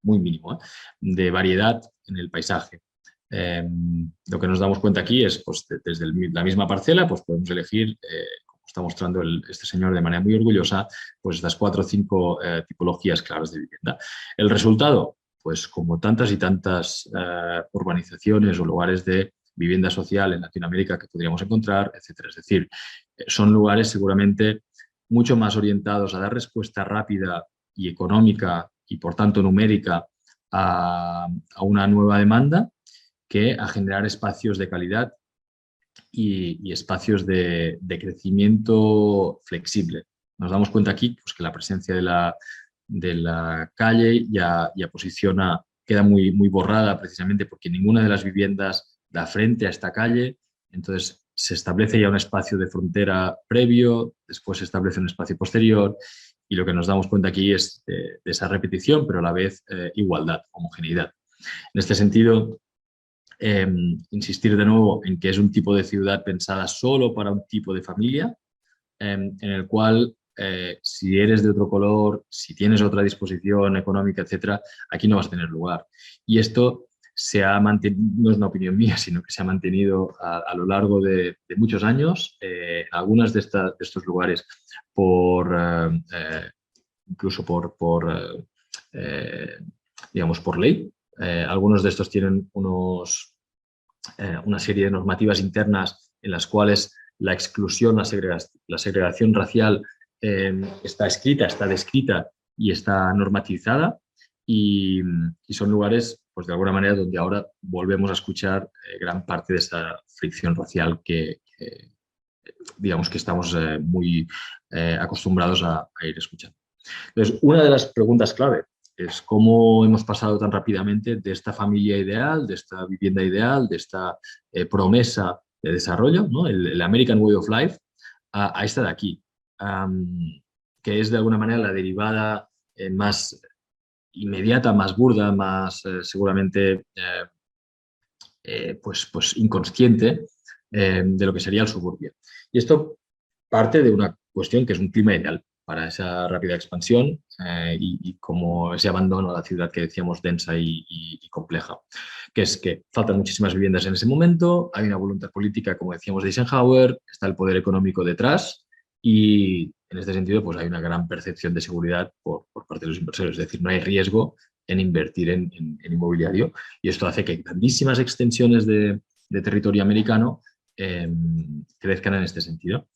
muy mínimo, de variedad en el paisaje. Lo que nos damos cuenta aquí es, pues, desde la misma parcela, pues podemos elegir, como está mostrando este señor de manera muy orgullosa, pues estas 4 o 5 tipologías claras de vivienda. El resultado, pues como tantas y tantas urbanizaciones o lugares de vivienda social en Latinoamérica que podríamos encontrar, etcétera. Es decir, son lugares seguramente mucho más orientados a dar respuesta rápida y económica y, por tanto, numérica a una nueva demanda, que a generar espacios de calidad y espacios de crecimiento flexible. Nos damos cuenta aquí, pues, que la presencia de la calle ya posiciona, queda muy, muy borrada, precisamente porque ninguna de las viviendas da frente a esta calle. Entonces se establece ya un espacio de frontera previo, después se establece un espacio posterior, y lo que nos damos cuenta aquí es de esa repetición, pero a la vez igualdad, homogeneidad. En este sentido, insistir de nuevo en que es un tipo de ciudad pensada solo para un tipo de familia, en el cual si eres de otro color, si tienes otra disposición económica, etcétera, aquí no vas a tener lugar. Y esto se ha mantenido, no es una opinión mía, sino que se ha mantenido a lo largo de muchos años, en algunos de estos lugares, incluso digamos, por ley. Algunos de estos tienen una serie de normativas internas en las cuales la exclusión, la segregación racial está escrita, está descrita y está normatizada, y son lugares, pues de alguna manera, donde ahora volvemos a escuchar gran parte de esa fricción racial que digamos que estamos muy acostumbrados a ir escuchando. Entonces, una de las preguntas clave es cómo hemos pasado tan rápidamente de esta familia ideal, de esta vivienda ideal, de esta promesa de desarrollo, ¿no? El American Way of Life, a esta de aquí, que es de alguna manera la derivada más inmediata, más burda, más seguramente pues inconsciente de lo que sería el suburbio. Y esto parte de una cuestión que es un clima ideal para esa rápida expansión y como ese abandono a la ciudad que decíamos densa y compleja, que es que faltan muchísimas viviendas en ese momento, hay una voluntad política, como decíamos, de Eisenhower, está el poder económico detrás y en este sentido pues hay una gran percepción de seguridad por parte de los inversores, es decir, no hay riesgo en invertir en inmobiliario, y esto hace que grandísimas extensiones de territorio americano crezcan en este sentido.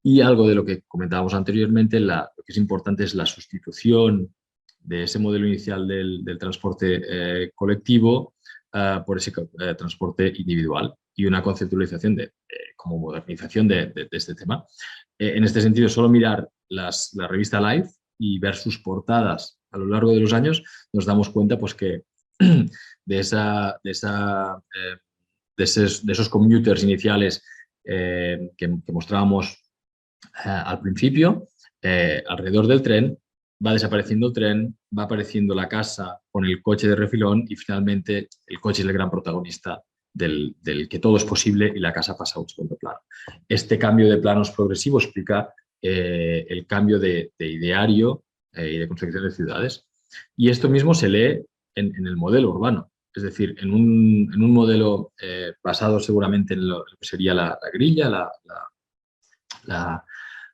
Y algo de lo que comentábamos anteriormente, lo que es importante es la sustitución de ese modelo inicial del transporte colectivo por ese transporte individual y una conceptualización como modernización de este tema. En este sentido, solo mirar la revista Life y ver sus portadas a lo largo de los años, nos damos cuenta pues, que de esos commuters iniciales que mostrábamos al principio, alrededor del tren, va desapareciendo el tren, va apareciendo la casa con el coche de refilón y finalmente el coche es el gran protagonista del que todo es posible y la casa pasa a un segundo plano. Este cambio de planos progresivo explica el cambio de ideario y de construcción de ciudades. Y esto mismo se lee en el modelo urbano. Es decir, en un modelo basado seguramente en lo que sería la grilla,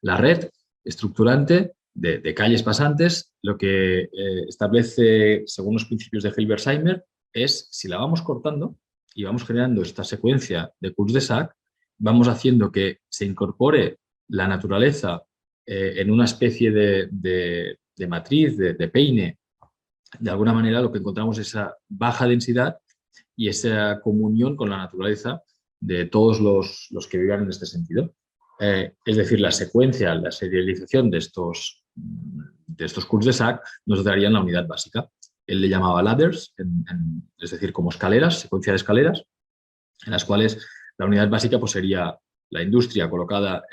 la red estructurante de calles pasantes, lo que establece, según los principios de Hilbersheimer, es si la vamos cortando y vamos generando esta secuencia de cul-de-sac, vamos haciendo que se incorpore la naturaleza en una especie de matriz, de peine. De alguna manera lo que encontramos es esa baja densidad y esa comunión con la naturaleza de todos los que vivan en este sentido. Es decir, la secuencia, la serialización de estos cul-de-sac nos darían la unidad básica. Él le llamaba ladders, es decir, como escaleras, secuencia de escaleras, en las cuales la unidad básica pues, sería la industria colocada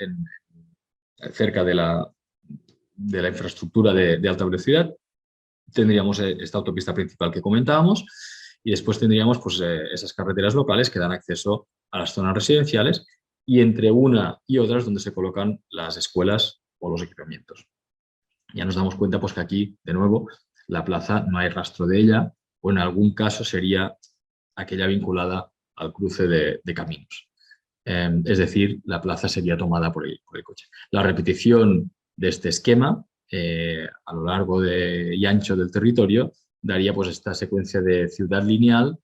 cerca de la infraestructura de alta velocidad. Tendríamos esta autopista principal que comentábamos y después tendríamos pues, esas carreteras locales que dan acceso a las zonas residenciales y entre una y otras donde se colocan las escuelas o los equipamientos. Ya nos damos cuenta pues, que aquí, de nuevo, la plaza no hay rastro de ella o en algún caso sería aquella vinculada al cruce de caminos. Es decir, la plaza sería tomada por el coche. La repetición de este esquema a lo largo y ancho del territorio daría pues, esta secuencia de ciudad lineal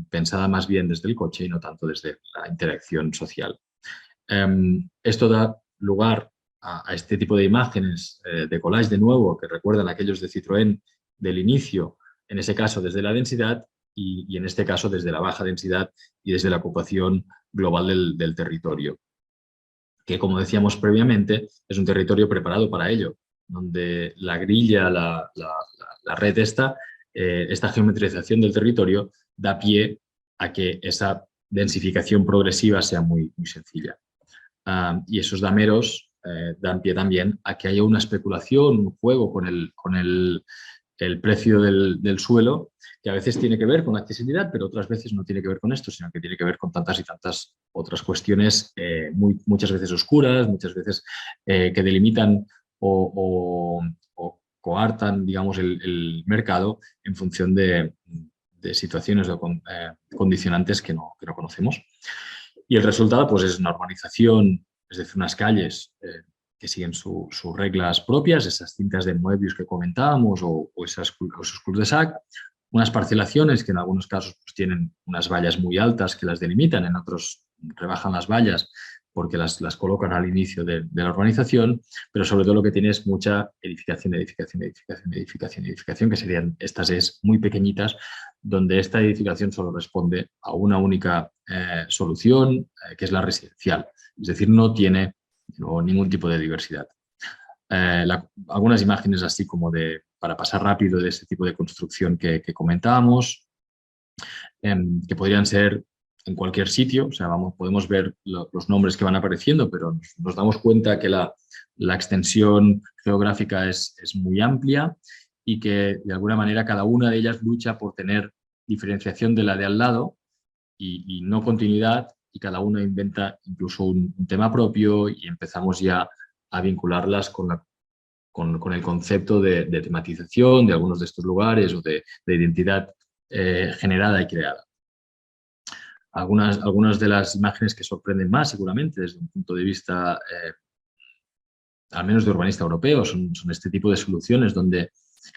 pensada más bien desde el coche y no tanto desde la interacción social. Esto da lugar a este tipo de imágenes de collage de nuevo que recuerdan a aquellos de Citroën del inicio, en ese caso desde la densidad y en este caso desde la baja densidad y desde la ocupación global del territorio, que como decíamos previamente es un territorio preparado para ello, donde la grilla, la red esta geometrización del territorio da pie a que esa densificación progresiva sea muy, muy sencilla. Y esos dameros dan pie también a que haya una especulación, un juego con el precio del suelo, que a veces tiene que ver con accesibilidad, pero otras veces no tiene que ver con esto, sino que tiene que ver con tantas y tantas otras cuestiones muchas veces oscuras, muchas veces que delimitan o coartan, digamos, el mercado en función de situaciones o condicionantes que no conocemos. Y el resultado pues, es una urbanización, es decir, unas calles que siguen sus reglas propias, esas cintas de Moebius que comentábamos o esos cul-de-sac, unas parcelaciones que en algunos casos pues, tienen unas vallas muy altas que las delimitan, en otros rebajan las vallas porque las colocan al inicio de la urbanización, pero sobre todo lo que tiene es mucha edificación, que serían estas muy pequeñitas, donde esta edificación solo responde a una única solución, que es la residencial. Es decir, no tiene ningún tipo de diversidad. Algunas imágenes así como para pasar rápido de este tipo de construcción que comentábamos, que podrían ser en cualquier sitio, o sea, podemos ver los nombres que van apareciendo, pero nos damos cuenta que la extensión geográfica es muy amplia y que de alguna manera cada una de ellas lucha por tener diferenciación de la de al lado y no continuidad, y cada una inventa incluso un tema propio y empezamos ya a vincularlas con el concepto de tematización de algunos de estos lugares o de identidad generada y creada. Algunas de las imágenes que sorprenden más, seguramente, desde un punto de vista, al menos de urbanista europeo, son este tipo de soluciones donde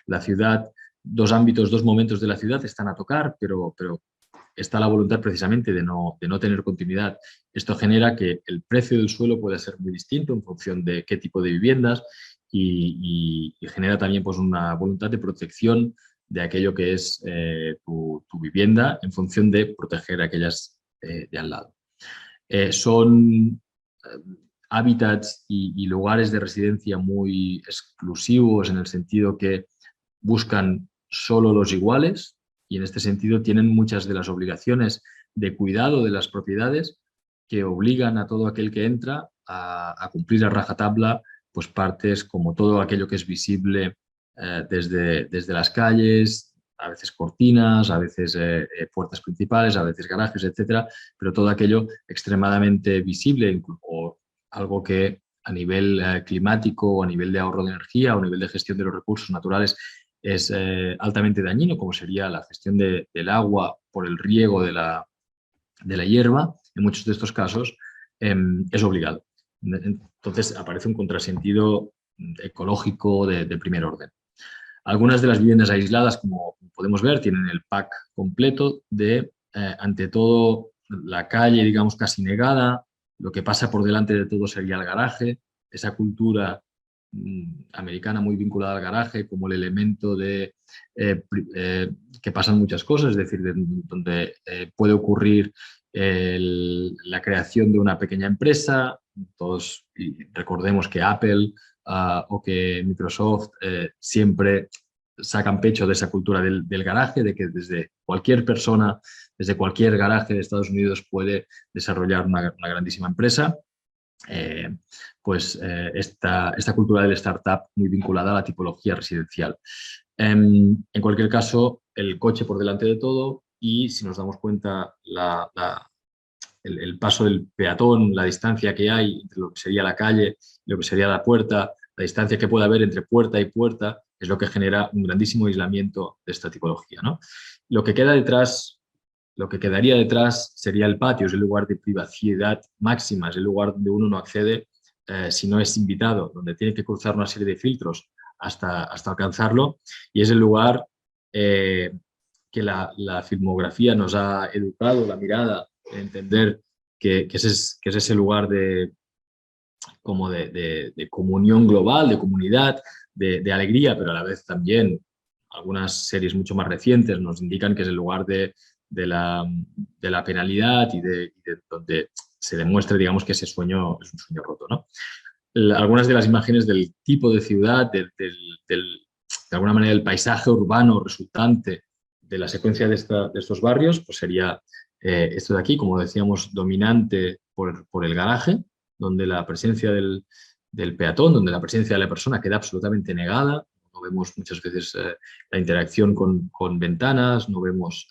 la ciudad, dos momentos de la ciudad están a tocar, pero está la voluntad precisamente de no tener continuidad. Esto genera que el precio del suelo pueda ser muy distinto en función de qué tipo de viviendas y genera también pues, una voluntad de protección de aquello que es tu vivienda en función de proteger a aquellas de al lado. Son hábitats y lugares de residencia muy exclusivos en el sentido que buscan solo los iguales y en este sentido tienen muchas de las obligaciones de cuidado de las propiedades que obligan a todo aquel que entra a cumplir a rajatabla pues partes como todo aquello que es visible desde las calles, a veces cortinas, a veces puertas principales, a veces garajes, etcétera, pero todo aquello extremadamente visible o algo que a nivel climático o a nivel de ahorro de energía o a nivel de gestión de los recursos naturales es altamente dañino, como sería la gestión del agua por el riego de la hierba. En muchos de estos casos es obligado. Entonces aparece un contrasentido ecológico de primer orden. Algunas de las viviendas aisladas, como podemos ver, tienen el pack completo de, ante todo, la calle, digamos, casi negada. Lo que pasa por delante de todo sería el garaje, esa cultura americana muy vinculada al garaje como el elemento de que pasan muchas cosas, es decir, donde puede ocurrir la creación de una pequeña empresa. Todos recordemos que Apple o que Microsoft siempre sacan pecho de esa cultura del garaje, de que desde cualquier persona, desde cualquier garaje de Estados Unidos puede desarrollar una grandísima empresa. Esta cultura del startup muy vinculada a la tipología residencial. En cualquier caso, el coche por delante de todo y, si nos damos cuenta, el paso del peatón, la distancia que hay entre lo que sería la calle y lo que sería la puerta, la distancia que puede haber entre puerta y puerta, es lo que genera un grandísimo aislamiento de esta tipología, ¿no? Lo que quedaría detrás sería el patio, es el lugar de privacidad máxima, es el lugar donde uno no accede si no es invitado, donde tiene que cruzar una serie de filtros hasta alcanzarlo, y es el lugar que la filmografía nos ha educado, la mirada, en entender que es ese lugar de comunión global, de comunidad, de alegría, pero a la vez también algunas series mucho más recientes nos indican que es el lugar de la penalidad y de donde se demuestra, digamos, que ese sueño es un sueño roto, ¿no? Algunas de las imágenes del tipo de ciudad, de alguna manera el paisaje urbano resultante de la secuencia de estos barrios, pues sería esto de aquí, como decíamos, dominante por el garaje, donde la presencia del peatón, donde la presencia de la persona queda absolutamente negada. No vemos muchas veces la interacción con ventanas, no vemos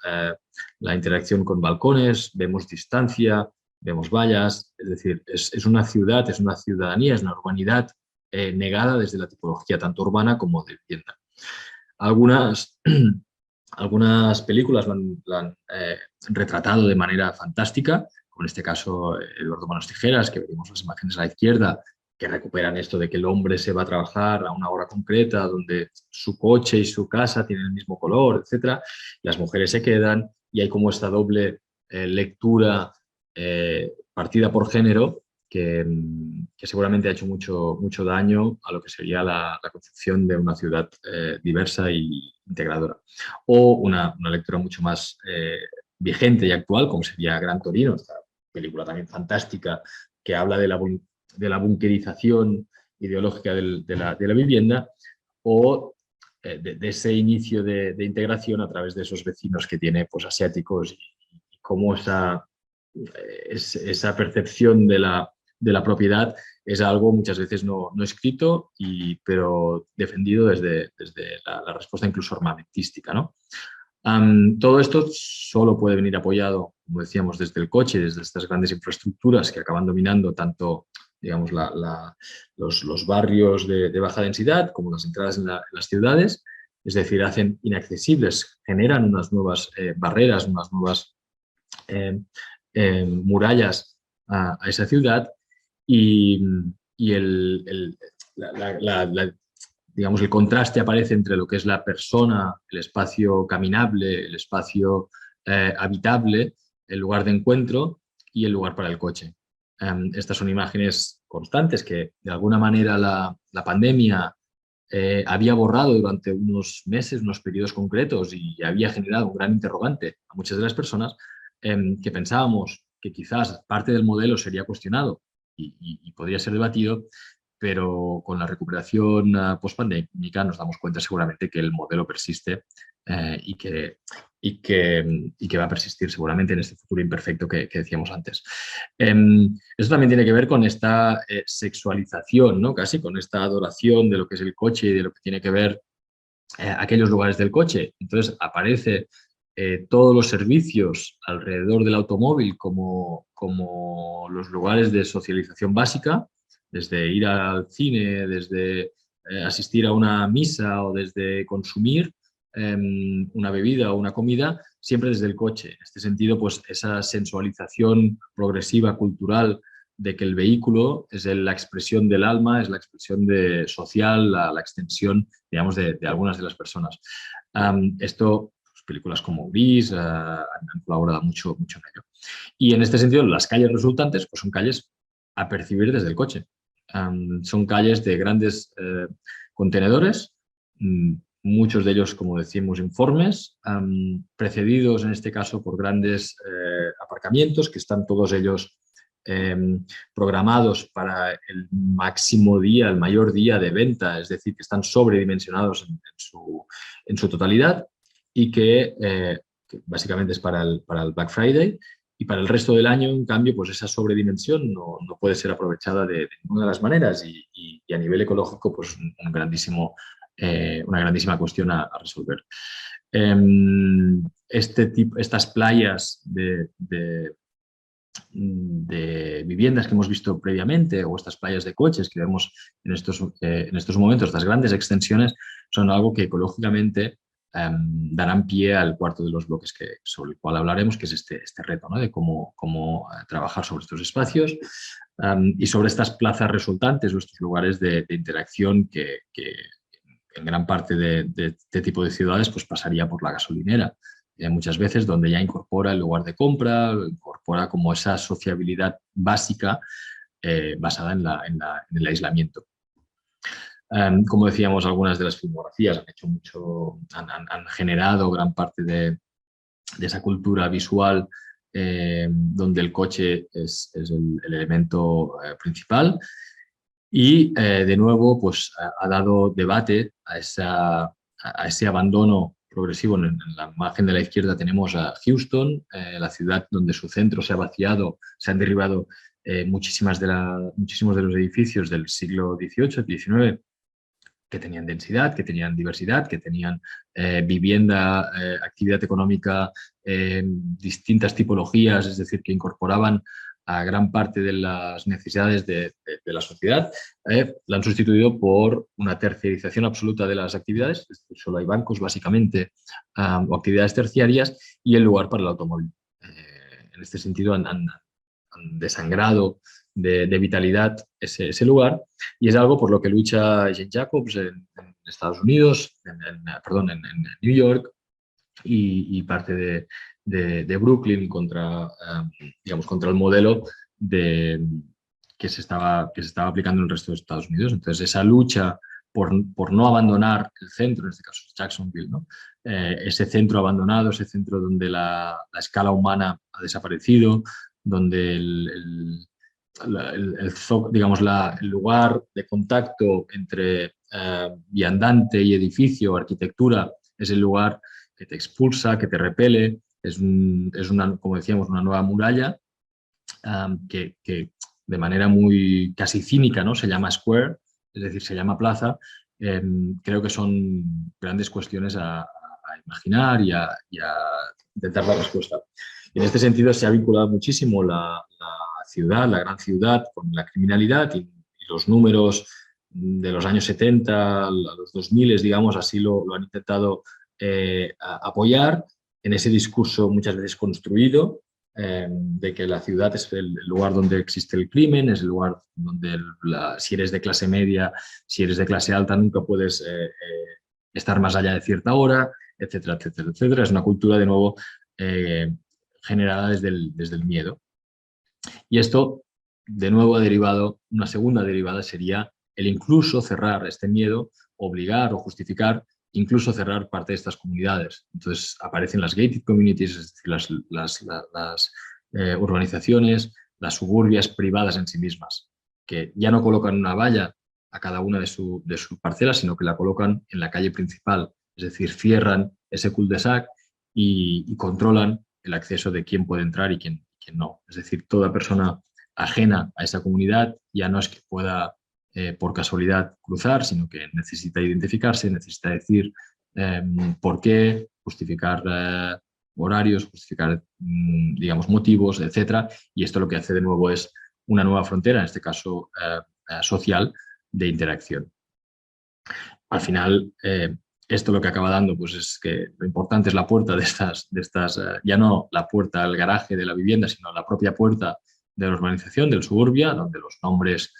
la interacción con balcones, vemos distancia, vemos vallas. Es decir, es una ciudad, es una ciudadanía, es una urbanidad negada desde la tipología tanto urbana como de vivienda. Algunas, algunas películas lo han retratado de manera fantástica, como en este caso Eduardo Manos Tijeras, que vemos las imágenes a la izquierda, que recuperan esto de que el hombre se va a trabajar a una hora concreta, donde su coche y su casa tienen el mismo color, etcétera. Las mujeres se quedan y hay como esta doble lectura partida por género que seguramente ha hecho mucho daño a lo que sería la concepción de una ciudad diversa y integradora. O una lectura mucho más vigente y actual, como sería Gran Torino, esta película también fantástica que habla de la bunkerización ideológica de la vivienda, o de ese inicio de integración a través de esos vecinos que tiene pues, asiáticos y cómo esa percepción de la propiedad es algo muchas veces no escrito, pero defendido desde la respuesta incluso armamentística, ¿no? Todo esto solo puede venir apoyado, como decíamos, desde el coche, desde estas grandes infraestructuras que acaban dominando tanto, digamos, los barrios de baja densidad como las entradas en las ciudades, es decir, hacen inaccesibles, generan unas nuevas barreras, unas nuevas murallas a esa ciudad y, y digamos, el contraste aparece entre lo que es la persona, el espacio caminable, el espacio habitable, el lugar de encuentro y el lugar para el coche. Estas son imágenes constantes que de alguna manera la pandemia había borrado durante unos meses, unos periodos concretos y había generado un gran interrogante a muchas de las personas que pensábamos que quizás parte del modelo sería cuestionado y podría ser debatido, pero con la recuperación post-pandémica nos damos cuenta seguramente que el modelo persiste y que va a persistir seguramente en este futuro imperfecto que decíamos antes. Eso también tiene que ver con esta sexualización, ¿no? Casi con esta adoración de lo que es el coche y de lo que tiene que ver aquellos lugares del coche. Entonces aparece todos los servicios alrededor del automóvil como los lugares de socialización básica, desde ir al cine, desde asistir a una misa o desde consumir una bebida o una comida, siempre desde el coche. En este sentido, pues esa sensualización progresiva cultural de que el vehículo es la expresión del alma, es la expresión social, la extensión, digamos, de algunas de las personas. Esto, pues, películas como Gris han colaborado mucho en ello. Y en este sentido, las calles resultantes pues, son calles a percibir desde el coche. Son calles de grandes contenedores, muchos de ellos, como decimos, informes, precedidos en este caso por grandes aparcamientos que están todos ellos programados para el máximo día, el mayor día de venta, es decir, que están sobredimensionados en su totalidad y que básicamente es para el Black Friday. Y para el resto del año, en cambio, pues esa sobredimensión no puede ser aprovechada de ninguna de las maneras y a nivel ecológico, pues una grandísima cuestión a resolver. Estas playas de viviendas que hemos visto previamente o estas playas de coches que vemos en estos momentos, estas grandes extensiones, son algo que ecológicamente darán pie al cuarto de los bloques sobre el cual hablaremos, que es este reto, ¿no? De cómo trabajar sobre estos espacios y sobre estas plazas resultantes o estos lugares de interacción que en gran parte de este tipo de ciudades pues pasaría por la gasolinera. Muchas veces donde ya incorpora el lugar de compra, incorpora como esa sociabilidad básica basada en el aislamiento. Como decíamos, algunas de las filmografías han generado gran parte de esa cultura visual donde el coche es el elemento principal y de nuevo pues ha dado debate a ese abandono progresivo. En la imagen de la izquierda tenemos a Houston, la ciudad donde su centro se ha vaciado, se han derribado muchísimos de los edificios del siglo XVIII, XIX, que tenían densidad, que tenían diversidad, que tenían vivienda, actividad económica, distintas tipologías, es decir, que incorporaban a gran parte de las necesidades de la sociedad, la han sustituido por una terciarización absoluta de las actividades, es decir, solo hay bancos básicamente o actividades terciarias y el lugar para el automóvil. En este sentido han desangrado de vitalidad ese lugar y es algo por lo que lucha Jane Jacobs en Estados Unidos, perdón, en New York y parte de Brooklyn contra, digamos, contra el modelo que se estaba aplicando en el resto de Estados Unidos. Entonces, esa lucha por no abandonar el centro, en este caso Jacksonville, ¿no? Ese centro abandonado, ese centro donde la escala humana ha desaparecido, donde digamos, el lugar de contacto entre viandante y edificio, arquitectura, es el lugar que te expulsa, que te repele, es una, como decíamos, una nueva muralla que de manera muy casi cínica, ¿no? Se llama Square, es decir, se llama plaza. Creo que son grandes cuestiones a imaginar y a intentar dar respuesta. Y en este sentido se ha vinculado muchísimo la ciudad, la gran ciudad, con la criminalidad y los números de los años 70 a los 2000, digamos, así lo han intentado apoyar en ese discurso muchas veces construido de que la ciudad es el lugar donde existe el crimen, es el lugar donde si eres de clase media, si eres de clase alta, nunca puedes estar más allá de cierta hora, etcétera, etcétera, etcétera. Es una cultura, de nuevo, generada desde el miedo. Y esto, de nuevo, ha derivado, una segunda derivada sería el incluso cerrar este miedo, obligar o justificar, incluso cerrar parte de estas comunidades. Entonces aparecen las gated communities, es decir, las urbanizaciones, las suburbias privadas en sí mismas, que ya no colocan una valla a cada una de sus parcelas, sino que la colocan en la calle principal, es decir, cierran ese cul-de-sac y controlan el acceso de quién puede entrar y quién no. Es decir, toda persona ajena a esa comunidad ya no es que pueda por casualidad cruzar, sino que necesita identificarse, necesita decir por qué, justificar horarios, justificar, digamos, motivos, etcétera. Y esto lo que hace de nuevo es una nueva frontera, en este caso social, de interacción. Al final, esto lo que acaba dando pues es que lo importante es la puerta de estas ya no la puerta al garaje de la vivienda, sino la propia puerta de la urbanización, del suburbia, donde los nombres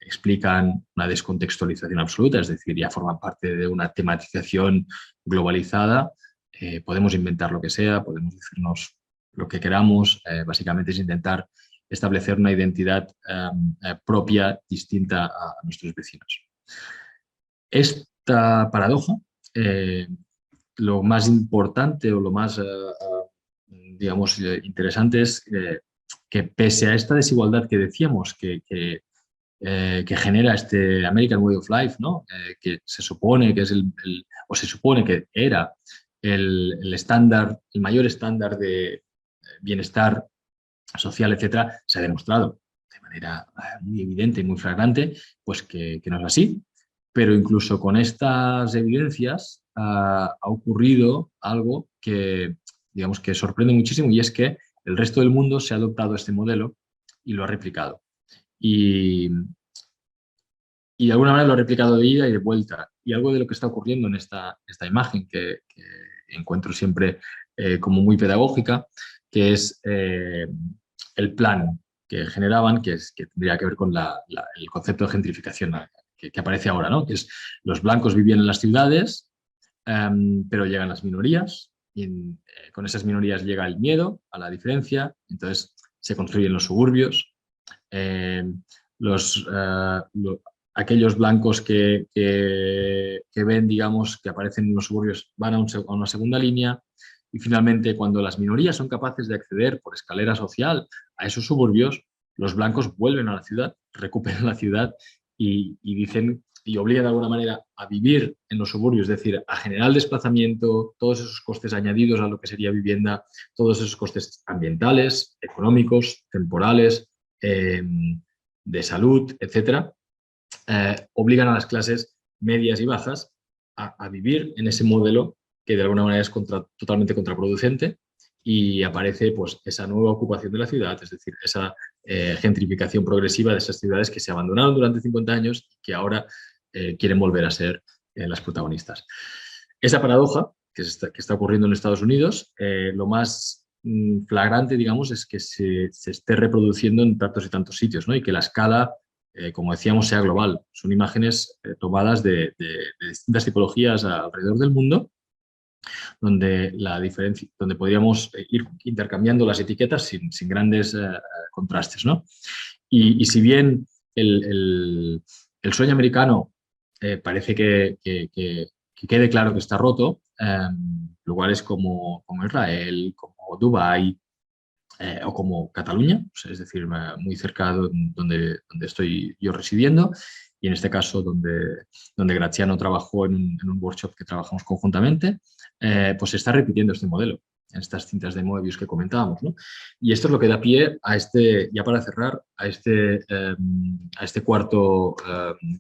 explican una descontextualización absoluta, es decir, ya forman parte de una tematización globalizada. Podemos inventar lo que sea, podemos decirnos lo que queramos, básicamente es intentar establecer una identidad propia, distinta a nuestros vecinos. Esta paradoja, lo más importante o lo más, digamos, interesante es que pese a esta desigualdad que decíamos que genera este American Way of Life, ¿no? Que se supone que es o se supone que era el estándar, el mayor estándar de bienestar social, etcétera, se ha demostrado de manera muy evidente y muy flagrante pues que no es así. Pero incluso con estas evidencias ha ocurrido algo que, digamos, que sorprende muchísimo, y es que el resto del mundo se ha adoptado este modelo y lo ha replicado. Y de alguna manera lo ha replicado de ida y de vuelta. Y algo de lo que está ocurriendo en esta imagen que encuentro siempre como muy pedagógica, que es el plan que generaban, que tendría que ver con el concepto de gentrificación que aparece ahora, ¿no? Que es los blancos vivían en las ciudades, pero llegan las minorías y con esas minorías llega el miedo a la diferencia, entonces se construyen los suburbios. Aquellos blancos que ven, digamos, que aparecen en los suburbios van a una segunda línea y finalmente cuando las minorías son capaces de acceder por escalera social a esos suburbios, los blancos vuelven a la ciudad, recuperan la ciudad y dicen y obligan de alguna manera a vivir en los suburbios, es decir, a generar el desplazamiento, todos esos costes añadidos a lo que sería vivienda, todos esos costes ambientales, económicos, temporales, de salud, etcétera, obligan a las clases medias y bajas a vivir en ese modelo que de alguna manera es totalmente contraproducente y aparece pues, esa nueva ocupación de la ciudad, es decir, esa gentrificación progresiva de esas ciudades que se abandonaron durante 50 años y que ahora quieren volver a ser las protagonistas. Esa paradoja que está ocurriendo en Estados Unidos, lo más flagrante, digamos, es que se esté reproduciendo en tantos y tantos sitios, ¿no? Y que la escala, como decíamos, sea global. Son imágenes tomadas de distintas tipologías alrededor del mundo, donde donde podríamos ir intercambiando las etiquetas sin grandes contrastes, ¿no? Y si bien el sueño americano parece que quede claro que está roto, lugares como Israel, como Dubái o como Cataluña, pues, es decir, muy cerca donde estoy yo residiendo, y en este caso donde Graziano trabajó en un workshop que trabajamos conjuntamente, pues se está repitiendo este modelo en estas cintas de Moebius que comentábamos, ¿no? Y esto es lo que da pie a ya para cerrar, a este cuarto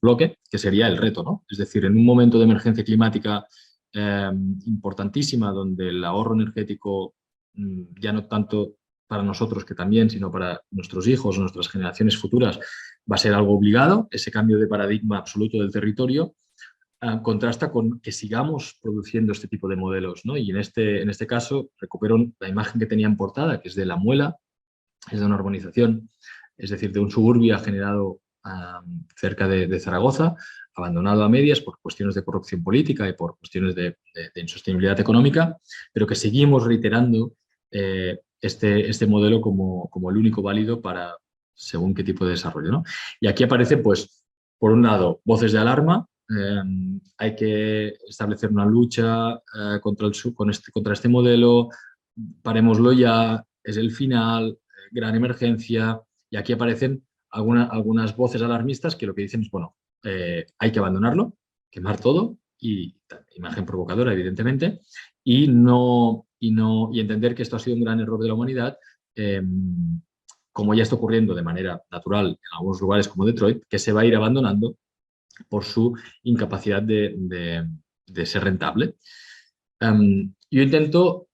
bloque, que sería el reto, ¿no? Es decir, en un momento de emergencia climática importantísima, donde el ahorro energético ya no tanto para nosotros que también, sino para nuestros hijos o nuestras generaciones futuras, va a ser algo obligado, ese cambio de paradigma absoluto del territorio, contrasta con que sigamos produciendo este tipo de modelos, ¿no? Y en este caso recupero la imagen que tenía en portada, que es de La Muela, es de una urbanización, es decir, de un suburbio generado cerca de Zaragoza, abandonado a medias por cuestiones de corrupción política y por cuestiones de insostenibilidad económica, pero que seguimos reiterando este modelo como el único válido para según qué tipo de desarrollo, ¿no? Y aquí aparece, pues, por un lado, voces de alarma. Hay que establecer una lucha contra este modelo, parémoslo ya, es el final, gran emergencia, y aquí aparecen algunas voces alarmistas que lo que dicen es, bueno, hay que abandonarlo, quemar todo, y imagen provocadora, evidentemente, y entender que esto ha sido un gran error de la humanidad, como ya está ocurriendo de manera natural en algunos lugares como Detroit, que se va a ir abandonando por su incapacidad de ser rentable. Yo intento,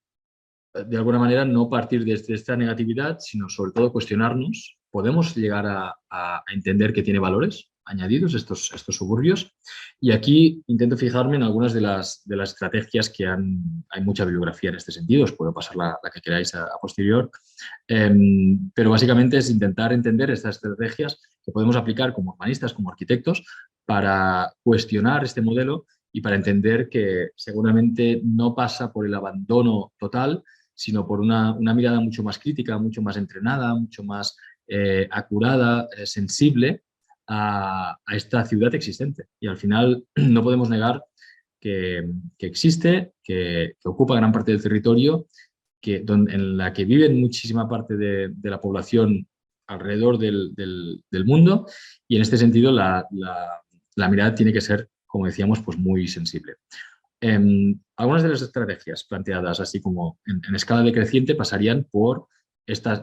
de alguna manera, no partir desde esta negatividad, sino sobre todo cuestionarnos. ¿Podemos llegar a entender que tiene valores añadidos estos suburbios? Y aquí intento fijarme en algunas de las estrategias que hay mucha bibliografía en este sentido, os puedo pasar la que queráis a posterior, pero básicamente es intentar entender estas estrategias que podemos aplicar como urbanistas, como arquitectos, para cuestionar este modelo y para entender que seguramente no pasa por el abandono total, sino por una mirada mucho más crítica, mucho más entrenada, mucho más acurada, sensible a esta ciudad existente. Y al final no podemos negar que existe, que ocupa gran parte del territorio, en la que viven muchísima parte de la población alrededor del mundo, y en este sentido la mirada tiene que ser, como decíamos, pues muy sensible. Algunas de las estrategias planteadas así como en escala decreciente pasarían por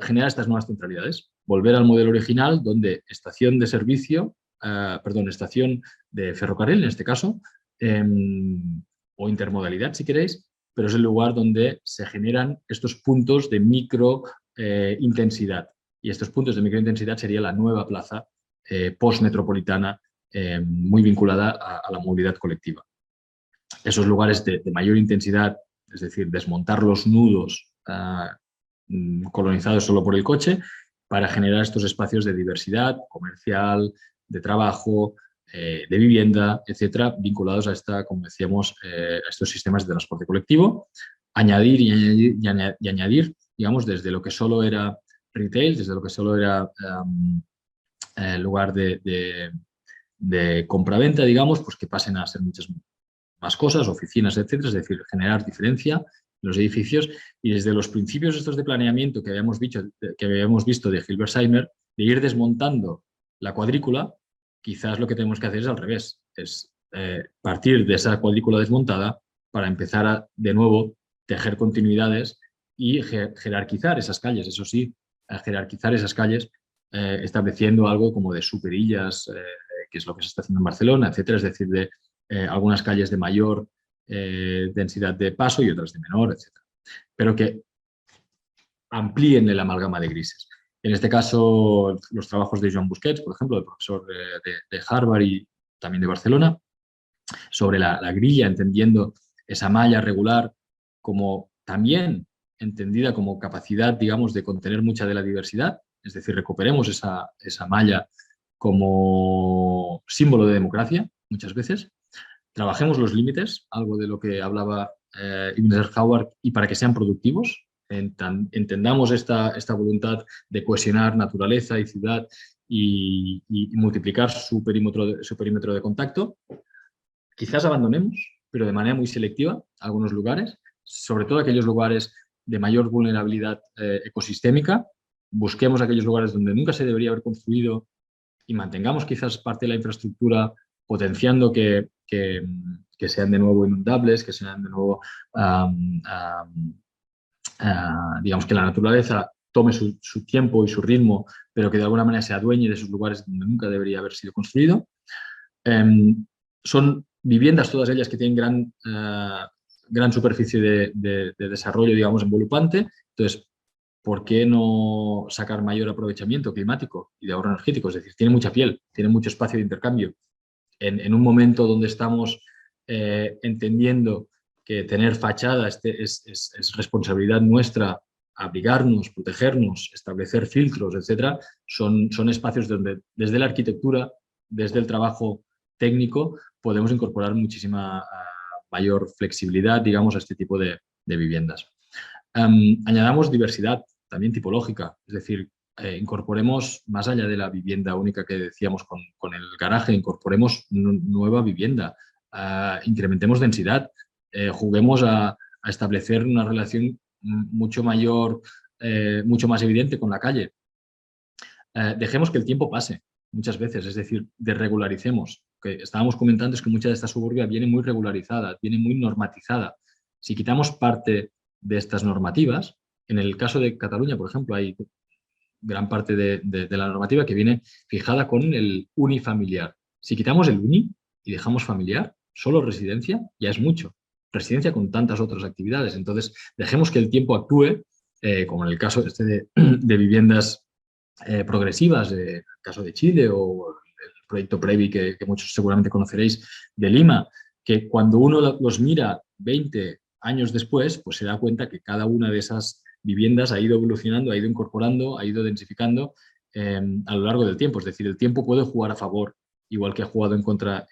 generar estas nuevas centralidades, volver al modelo original donde estación de servicio, estación de ferrocarril en este caso, o intermodalidad si queréis, pero es el lugar donde se generan estos puntos de micro intensidad, y estos puntos de microintensidad sería la nueva plaza postmetropolitana muy vinculada a la movilidad colectiva. Esos lugares de mayor intensidad, es decir, desmontar los nudos colonizados solo por el coche, para generar estos espacios de diversidad comercial, de trabajo, de vivienda, etcétera, vinculados a como decíamos, a estos sistemas de transporte colectivo. Añadir y añadir, digamos, desde lo que solo era retail, desde lo que solo era lugar de compraventa, digamos, pues que pasen a ser muchas más cosas, oficinas, etcétera, es decir, generar diferencia en los edificios, y desde los principios estos de planeamiento que habíamos visto de Hilbersheimer, de ir desmontando la cuadrícula, quizás lo que tenemos que hacer es al revés, es partir de esa cuadrícula desmontada para empezar de nuevo tejer continuidades y jerarquizar esas calles, eso sí, jerarquizar esas calles estableciendo algo como de superillas, que es lo que se está haciendo en Barcelona, etcétera, es decir, de algunas calles de mayor densidad de paso y otras de menor, etc. Pero que amplíen el amalgama de grises. En este caso, los trabajos de Joan Busquets, por ejemplo, el profesor de Harvard y también de Barcelona, sobre la grilla, entendiendo esa malla regular como también entendida como capacidad, digamos, de contener mucha de la diversidad, es decir, recuperemos esa malla como símbolo de democracia, muchas veces. Trabajemos los límites, algo de lo que hablaba Ibn Howard, y para que sean productivos, entendamos esta voluntad de cohesionar naturaleza y ciudad y multiplicar su perímetro de contacto. Quizás abandonemos, pero de manera muy selectiva, algunos lugares, sobre todo aquellos lugares de mayor vulnerabilidad ecosistémica. Busquemos aquellos lugares donde nunca se debería haber construido y mantengamos quizás parte de la infraestructura, potenciando que sean de nuevo inundables, que sean de nuevo, digamos, que la naturaleza tome su tiempo y su ritmo, pero que de alguna manera se adueñe de esos lugares donde nunca debería haber sido construido. Son viviendas todas ellas que tienen gran superficie de desarrollo, digamos, envolupante. Entonces, ¿por qué no sacar mayor aprovechamiento climático y de ahorro energético? Es decir, tiene mucha piel, tiene mucho espacio de intercambio. En un momento donde estamos entendiendo que tener fachada es responsabilidad nuestra, abrigarnos, protegernos, establecer filtros, etcétera, son espacios donde desde la arquitectura, desde el trabajo técnico, podemos incorporar muchísima mayor flexibilidad, digamos, a este tipo de viviendas. Añadamos diversidad también tipológica, es decir, incorporemos, más allá de la vivienda única que decíamos con el garaje, incorporemos nueva vivienda, incrementemos densidad, juguemos a establecer una relación mucho mayor, mucho más evidente con la calle. Dejemos que el tiempo pase muchas veces, es decir, desregularicemos. Lo que estábamos comentando es que mucha de esta suburbia viene muy regularizada, viene muy normatizada. Si quitamos parte de estas normativas, en el caso de Cataluña, por ejemplo, hay gran parte de la normativa que viene fijada con el unifamiliar. Si quitamos el uni y dejamos familiar, solo residencia, ya es mucho. Residencia con tantas otras actividades. Entonces, dejemos que el tiempo actúe, como en el caso de viviendas progresivas, en el caso de Chile o el proyecto Previ que muchos seguramente conoceréis de Lima, que cuando uno los mira 20 años después, pues se da cuenta que cada una de esas viviendas ha ido evolucionando, ha ido incorporando, ha ido densificando a lo largo del tiempo. Es decir, el tiempo puede jugar a favor, igual que ha jugado en contra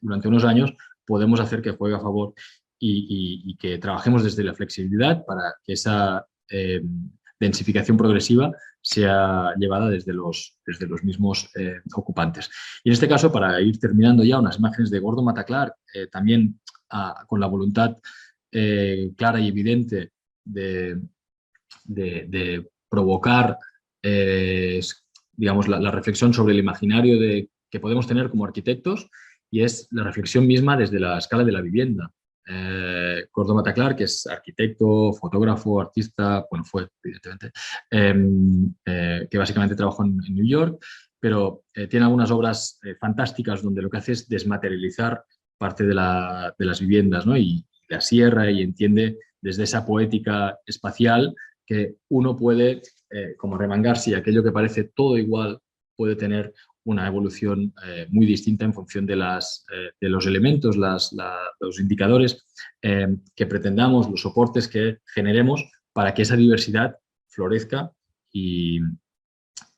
durante unos años, podemos hacer que juegue a favor y que trabajemos desde la flexibilidad para que esa densificación progresiva sea llevada desde los mismos ocupantes. Y en este caso, para ir terminando ya, unas imágenes de Gordo Mataclar, también con la voluntad clara y evidente de provocar, digamos, la reflexión sobre el imaginario que podemos tener como arquitectos, y es la reflexión misma desde la escala de la vivienda. Gordo Mataclar, que es arquitecto, fotógrafo, artista, bueno, fue evidentemente, que básicamente trabajó en New York, pero tiene algunas obras fantásticas donde lo que hace es desmaterializar parte de las viviendas, ¿no? Y la sierra, y entiende desde esa poética espacial que uno puede, como remangarse, y aquello que parece todo igual puede tener una evolución muy distinta en función de los elementos, los indicadores que pretendamos, los soportes que generemos para que esa diversidad florezca y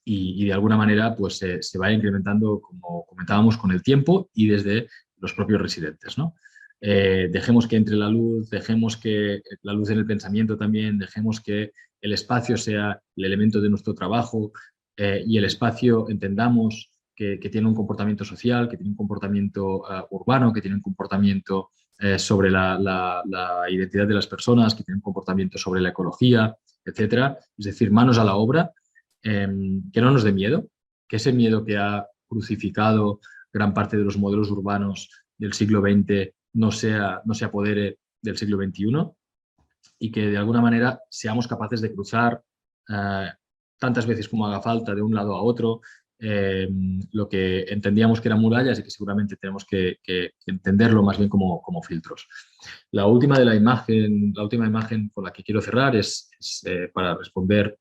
de alguna manera pues, se vaya incrementando, como comentábamos, con el tiempo y desde los propios residentes, ¿no? Dejemos que entre la luz, dejemos que la luz en el pensamiento también, dejemos que el espacio sea el elemento de nuestro trabajo y el espacio entendamos que tiene un comportamiento social, que tiene un comportamiento urbano, que tiene un comportamiento sobre la identidad de las personas, que tiene un comportamiento sobre la ecología, etcétera. Es decir, manos a la obra, que no nos dé miedo, que ese miedo que ha crucificado gran parte de los modelos urbanos del siglo XX no se apodere del siglo XXI, y que de alguna manera seamos capaces de cruzar tantas veces como haga falta de un lado a otro, lo que entendíamos que eran murallas y que seguramente tenemos que entenderlo más bien como filtros. La última imagen con la que quiero cerrar es para responder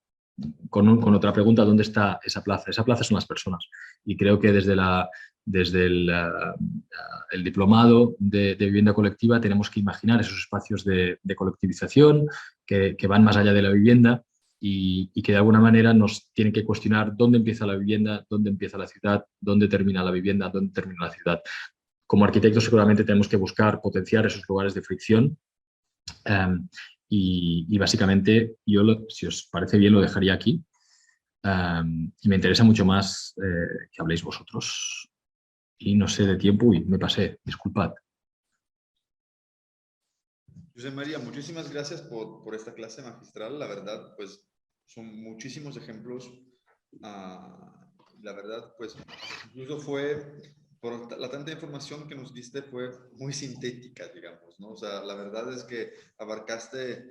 con otra pregunta: ¿dónde está esa plaza? Esa plaza son las personas. Y creo que desde el diplomado de vivienda colectiva tenemos que imaginar esos espacios de colectivización que van más allá de la vivienda y que de alguna manera nos tienen que cuestionar dónde empieza la vivienda, dónde empieza la ciudad, dónde termina la vivienda, dónde termina la ciudad. Como arquitectos seguramente tenemos que buscar potenciar esos lugares de fricción. Y básicamente, si os parece bien, lo dejaría aquí. Y me interesa mucho más que habléis vosotros. Y no sé de tiempo, uy, me pasé, disculpad.
José María, muchísimas gracias por esta clase magistral. La verdad, pues son muchísimos ejemplos. La verdad, pues incluso fue, por la tanta información que nos diste, fue muy sintética, digamos, ¿no? O sea, la verdad es que abarcaste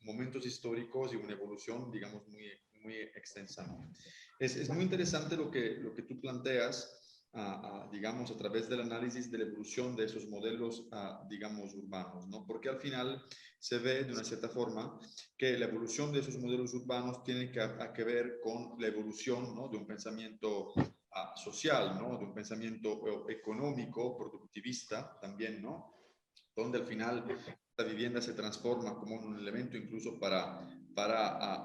momentos históricos y una evolución, digamos, muy extensa, ¿no? Es muy interesante lo que tú planteas, digamos, a través del análisis de la evolución de esos modelos, digamos, urbanos, ¿no? Porque al final se ve de una cierta forma que la evolución de esos modelos urbanos tiene que ver con la evolución, ¿no?, de un pensamiento social, ¿no?, de un pensamiento económico, productivista también, ¿no?, donde al final la vivienda se transforma como un elemento incluso para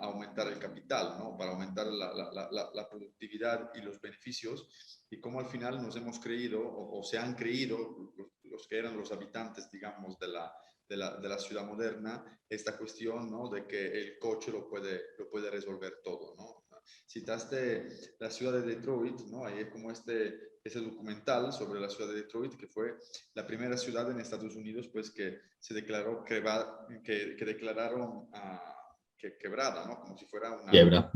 aumentar el capital, ¿no?, para aumentar la productividad y los beneficios, y cómo al final nos hemos creído o se han creído los que eran los habitantes, digamos, de la ciudad moderna, esta cuestión, ¿no?, de que el coche lo puede resolver todo, ¿no? Citaste la ciudad de Detroit, ¿no? Ahí es como ese documental sobre la ciudad de Detroit, que fue la primera ciudad en Estados Unidos, pues, que se declaró que declararon quebrada, ¿no? Como si fuera
Quiebra.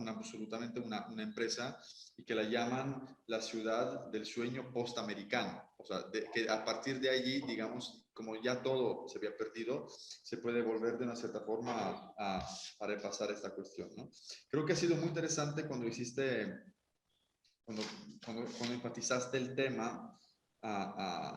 absolutamente una empresa, y que la llaman la ciudad del sueño post-americano. O sea, que a partir de allí, digamos, como ya todo se había perdido, se puede volver de una cierta forma a repasar esta cuestión, ¿no? Creo que ha sido muy interesante cuando cuando enfatizaste el tema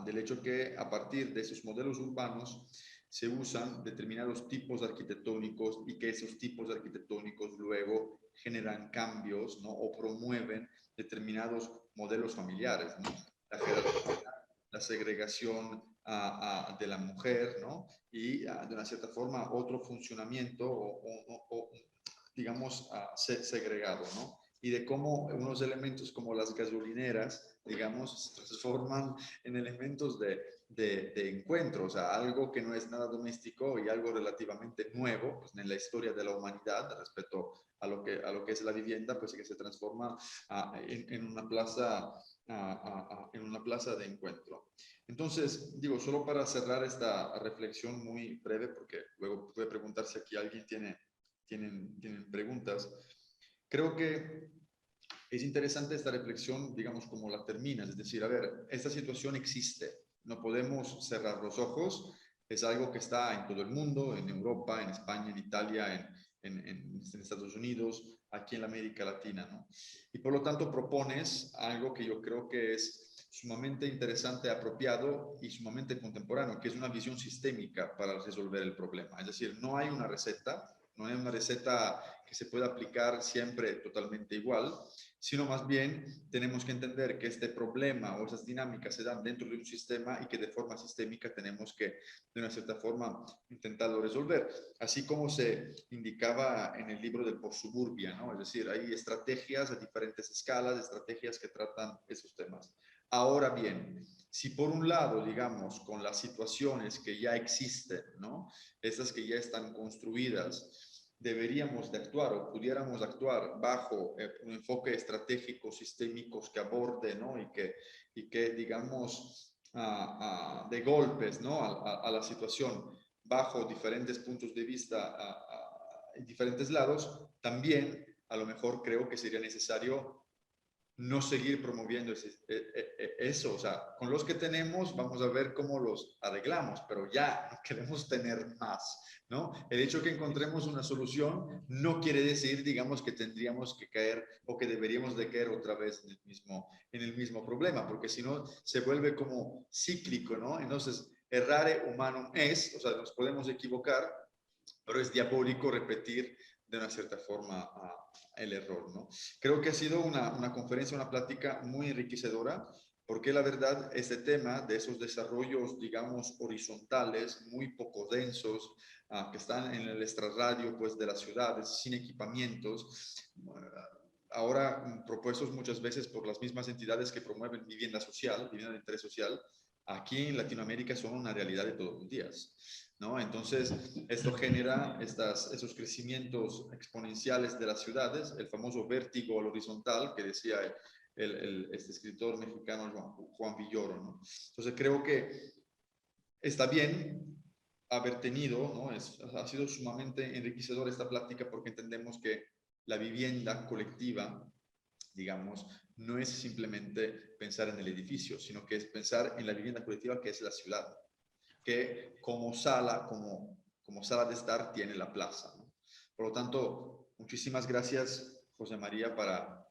del hecho que a partir de esos modelos urbanos se usan determinados tipos arquitectónicos y que esos tipos arquitectónicos luego generan cambios, ¿no?, o promueven determinados modelos familiares, ¿no? La jerarquía, la segregación de la mujer, ¿no? Y de una cierta forma otro funcionamiento o digamos, segregado, ¿no? Y de cómo unos elementos como las gasolineras, digamos, se transforman en elementos de encuentro, o sea, algo que no es nada doméstico y algo relativamente nuevo, pues, en la historia de la humanidad respecto a lo que es la vivienda, pues que se transforma en una plaza, en una plaza de encuentro. Entonces, digo, solo para cerrar esta reflexión muy breve, porque luego voy a preguntar si aquí alguien tienen preguntas. Creo que es interesante esta reflexión, digamos, como la terminas, es decir, a ver, esta situación existe, no podemos cerrar los ojos, es algo que está en todo el mundo, en Europa, en España, en Italia, en Estados Unidos, aquí en la América Latina, ¿no? Y por lo tanto propones algo que yo creo que es sumamente interesante, apropiado y sumamente contemporáneo, que es una visión sistémica para resolver el problema. Es decir, no hay una receta, no hay una receta que se pueda aplicar siempre totalmente igual, sino más bien tenemos que entender que este problema o esas dinámicas se dan dentro de un sistema y que de forma sistémica tenemos que, de una cierta forma, intentarlo resolver. Así como se indicaba en el libro del Postsuburbia, ¿no? Es decir, hay estrategias a diferentes escalas, estrategias que tratan esos temas. Ahora bien, si por un lado, digamos, con las situaciones que ya existen, ¿no?, estas que ya están construidas, deberíamos de actuar o pudiéramos actuar bajo un enfoque estratégico, sistémico que aborde, ¿no?, y que digamos, de golpes, ¿no?, a la situación bajo diferentes puntos de vista en diferentes lados, también a lo mejor creo que sería necesario no seguir promoviendo eso. O sea, con los que tenemos vamos a ver cómo los arreglamos, pero ya no queremos tener más, ¿no? El hecho que encontremos una solución no quiere decir, digamos, que tendríamos que caer o que deberíamos de caer otra vez en el mismo problema, porque si no se vuelve como cíclico, ¿no? Entonces, errare humanum es, o sea, nos podemos equivocar, pero es diabólico repetir de una cierta forma el error, ¿no? Creo que ha sido una conferencia, una plática muy enriquecedora, porque la verdad, este tema de esos desarrollos, digamos, horizontales, muy poco densos, que están en el extrarradio, pues, de las ciudades, sin equipamientos, ahora propuestos muchas veces por las mismas entidades que promueven vivienda social, vivienda de interés social, aquí en Latinoamérica son una realidad de todos los días, ¿no? Entonces, esto genera esos crecimientos exponenciales de las ciudades, el famoso vértigo al horizontal que decía este escritor mexicano Juan Villoro, ¿no? Entonces, creo que está bien haber tenido, ¿no? Ha sido sumamente enriquecedora esta plática porque entendemos que la vivienda colectiva, digamos, no es simplemente pensar en el edificio, sino que es pensar en la vivienda colectiva que es la ciudad, que como sala de estar tiene la plaza, ¿no? Por lo tanto, muchísimas gracias, José María, para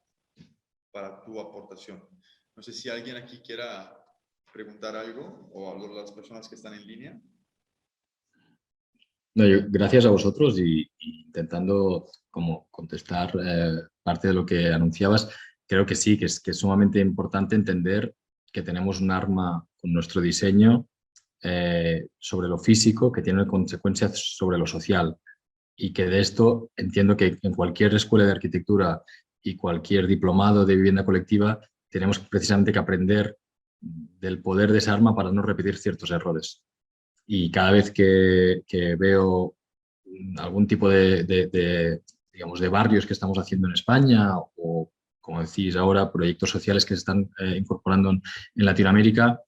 tu aportación. No sé si alguien aquí quiera preguntar algo o a las personas que están en línea.
No, gracias a vosotros y intentando como contestar parte de lo que anunciabas, creo que sí, que es sumamente importante entender que tenemos un arma con nuestro diseño sobre lo físico que tiene consecuencias sobre lo social y que de esto entiendo que en cualquier escuela de arquitectura y cualquier diplomado de vivienda colectiva tenemos precisamente que aprender del poder de esa arma para no repetir ciertos errores. Y cada vez que veo algún tipo digamos, de barrios que estamos haciendo en España o, como decís ahora, proyectos sociales que se están incorporando en Latinoamérica,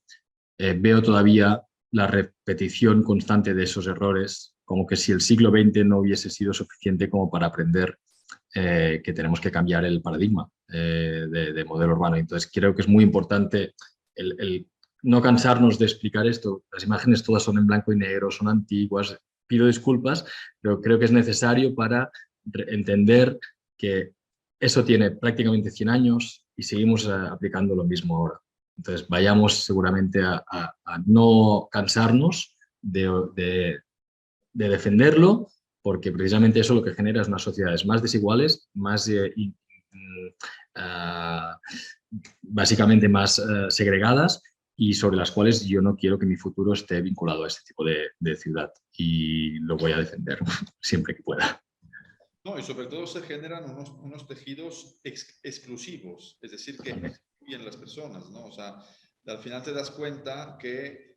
veo todavía la repetición constante de esos errores, como que si el siglo XX no hubiese sido suficiente como para aprender que tenemos que cambiar el paradigma de modelo urbano. Entonces, creo que es muy importante el no cansarnos de explicar esto. Las imágenes todas son en blanco y negro, son antiguas, pido disculpas, pero creo que es necesario para entender que eso tiene prácticamente 100 años y seguimos aplicando lo mismo ahora. Entonces, vayamos seguramente a no cansarnos de defenderlo, porque precisamente eso lo que genera es unas sociedades más desiguales, más básicamente más segregadas y sobre las cuales yo no quiero que mi futuro esté vinculado a este tipo de ciudad y lo voy a defender siempre que pueda.
No, y sobre todo se generan unos tejidos exclusivos, es decir, que excluyen las personas, ¿no? O sea, al final te das cuenta que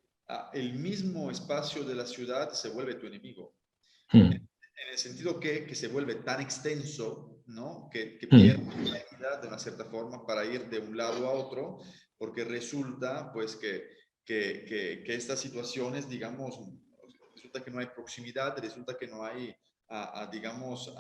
el mismo espacio de la ciudad se vuelve tu enemigo. En el sentido que se vuelve tan extenso, ¿no? Que pierde la equidad de una cierta forma para ir de un lado a otro, porque resulta, pues, que estas situaciones, digamos, resulta que no hay proximidad, resulta que no hay, digamos,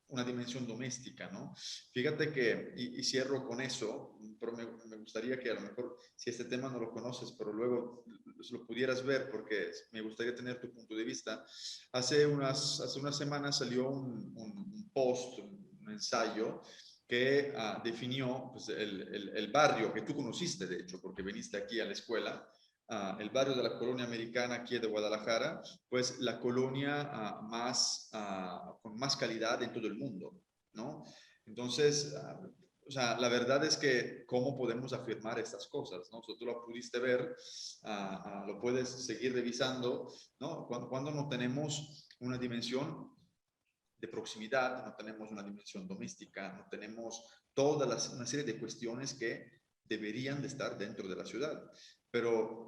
una dimensión doméstica, ¿no? Fíjate que, y cierro con eso, pero me gustaría que a lo mejor, si este tema no lo conoces, pero luego lo pudieras ver, porque me gustaría tener tu punto de vista. Hace unas semanas salió un post, un ensayo, que definió pues, el barrio que tú conociste, de hecho, porque viniste aquí a la escuela, el barrio de la colonia americana aquí de Guadalajara, pues la colonia con más calidad en todo el mundo, ¿no? Entonces, o sea, la verdad es que cómo podemos afirmar estas cosas, ¿no? Si tú lo pudiste ver, lo puedes seguir revisando, ¿no? Cuando no tenemos una dimensión de proximidad, no tenemos una dimensión doméstica, no tenemos una serie de cuestiones que deberían de estar dentro de la ciudad. Pero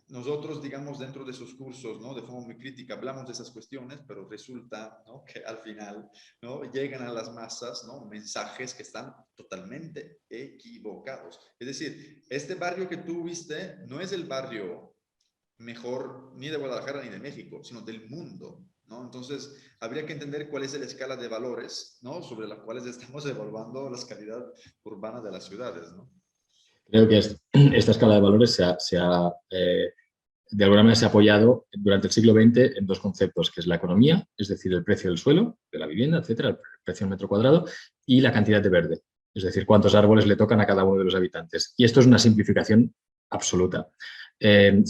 nosotros, digamos, dentro de esos cursos, ¿no? De forma muy crítica, hablamos de esas cuestiones, pero resulta, ¿no? Que al final, ¿no? Llegan a las masas, ¿no? Mensajes que están totalmente equivocados. Es decir, este barrio que tú viste no es el barrio mejor ni de Guadalajara ni de México, sino del mundo. ¿no? Entonces, habría que entender cuál es la escala de valores, ¿no? Sobre las cuales estamos evaluando la calidad urbana de las ciudades, ¿no?
Creo que esta escala de valores de alguna manera se ha apoyado durante el siglo XX en dos conceptos, que es la economía, es decir, el precio del suelo, de la vivienda, etcétera, el precio en metro cuadrado, y la cantidad de verde, es decir, cuántos árboles le tocan a cada uno de los habitantes. Y esto es una simplificación absoluta. En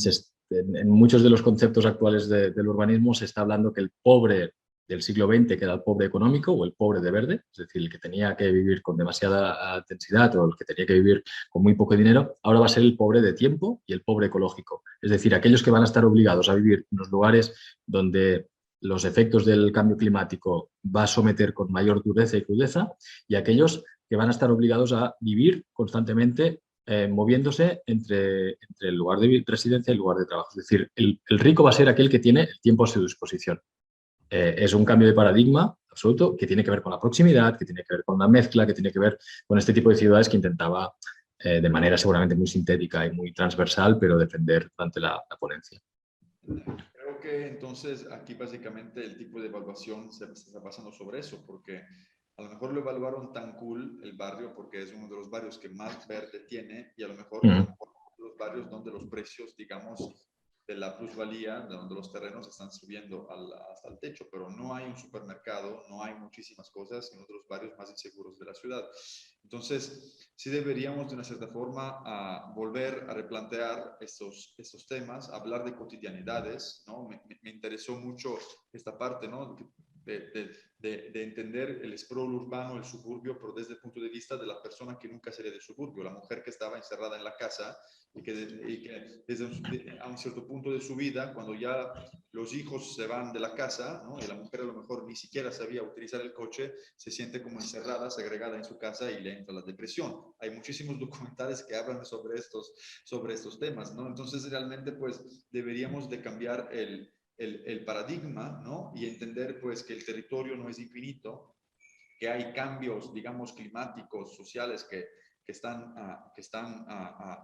muchos de los conceptos actuales del urbanismo se está hablando que el pobre del siglo XX, que era el pobre económico o el pobre de verde, es decir, el que tenía que vivir con demasiada densidad o el que tenía que vivir con muy poco dinero, ahora va a ser el pobre de tiempo y el pobre ecológico. Es decir, aquellos que van a estar obligados a vivir en los lugares donde los efectos del cambio climático va a someter con mayor dureza y crudeza, y aquellos que van a estar obligados a vivir constantemente moviéndose entre el lugar de residencia y el lugar de trabajo. Es decir, el rico va a ser aquel que tiene el tiempo a su disposición. Es un cambio de paradigma absoluto que tiene que ver con la proximidad, que tiene que ver con la mezcla, que tiene que ver con este tipo de ciudades que intentaba de manera seguramente muy sintética y muy transversal, pero defender durante la ponencia.
Creo que entonces aquí básicamente el tipo de evaluación se está basando sobre eso, porque a lo mejor lo evaluaron tan cool el barrio porque es uno de los barrios que más verde tiene y a lo mejor los barrios donde los precios, digamos, de la plusvalía, de donde los terrenos están subiendo hasta el techo, pero no hay un supermercado, no hay muchísimas cosas en otros barrios más inseguros de la ciudad. Entonces, sí deberíamos de una cierta forma volver a replantear estos temas, hablar de cotidianidades, ¿no? Me interesó mucho esta parte, ¿no? De entender el sprawl urbano, el suburbio, pero desde el punto de vista de la persona que nunca sería del suburbio, la mujer que estaba encerrada en la casa y que desde a un cierto punto de su vida, cuando ya los hijos se van de la casa, ¿no? Y la mujer a lo mejor ni siquiera sabía utilizar el coche, se siente como encerrada, segregada en su casa y le entra la depresión. Hay muchísimos documentales que hablan sobre estos temas, ¿no? Entonces realmente pues deberíamos de cambiar el paradigma, ¿no? Y entender pues que el territorio no es infinito, que hay cambios, digamos, climáticos, sociales que están,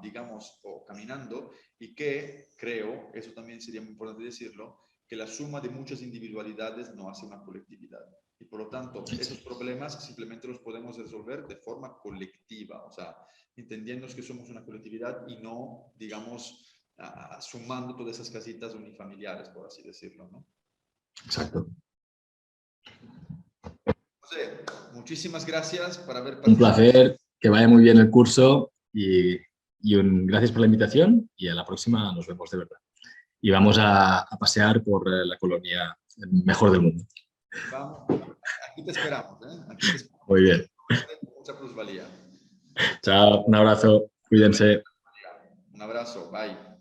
digamos, caminando y que creo, eso también sería muy importante decirlo, que la suma de muchas individualidades no hace una colectividad. Y por lo tanto, esos problemas simplemente los podemos resolver de forma colectiva, o sea, entendiendo que somos una colectividad y no, digamos, sumando todas esas casitas unifamiliares, por así decirlo, ¿no?
Exacto.
José, muchísimas gracias por haber
Un
participado.
placer, que vaya muy bien el curso y gracias por la invitación y a la próxima nos vemos de verdad. Y vamos a pasear por la colonia mejor del mundo.
Vamos, aquí te esperamos, ¿eh? Aquí te esperamos.
Muy bien.
Con mucha plusvalía.
Chao, un abrazo, cuídense.
Un abrazo, bye.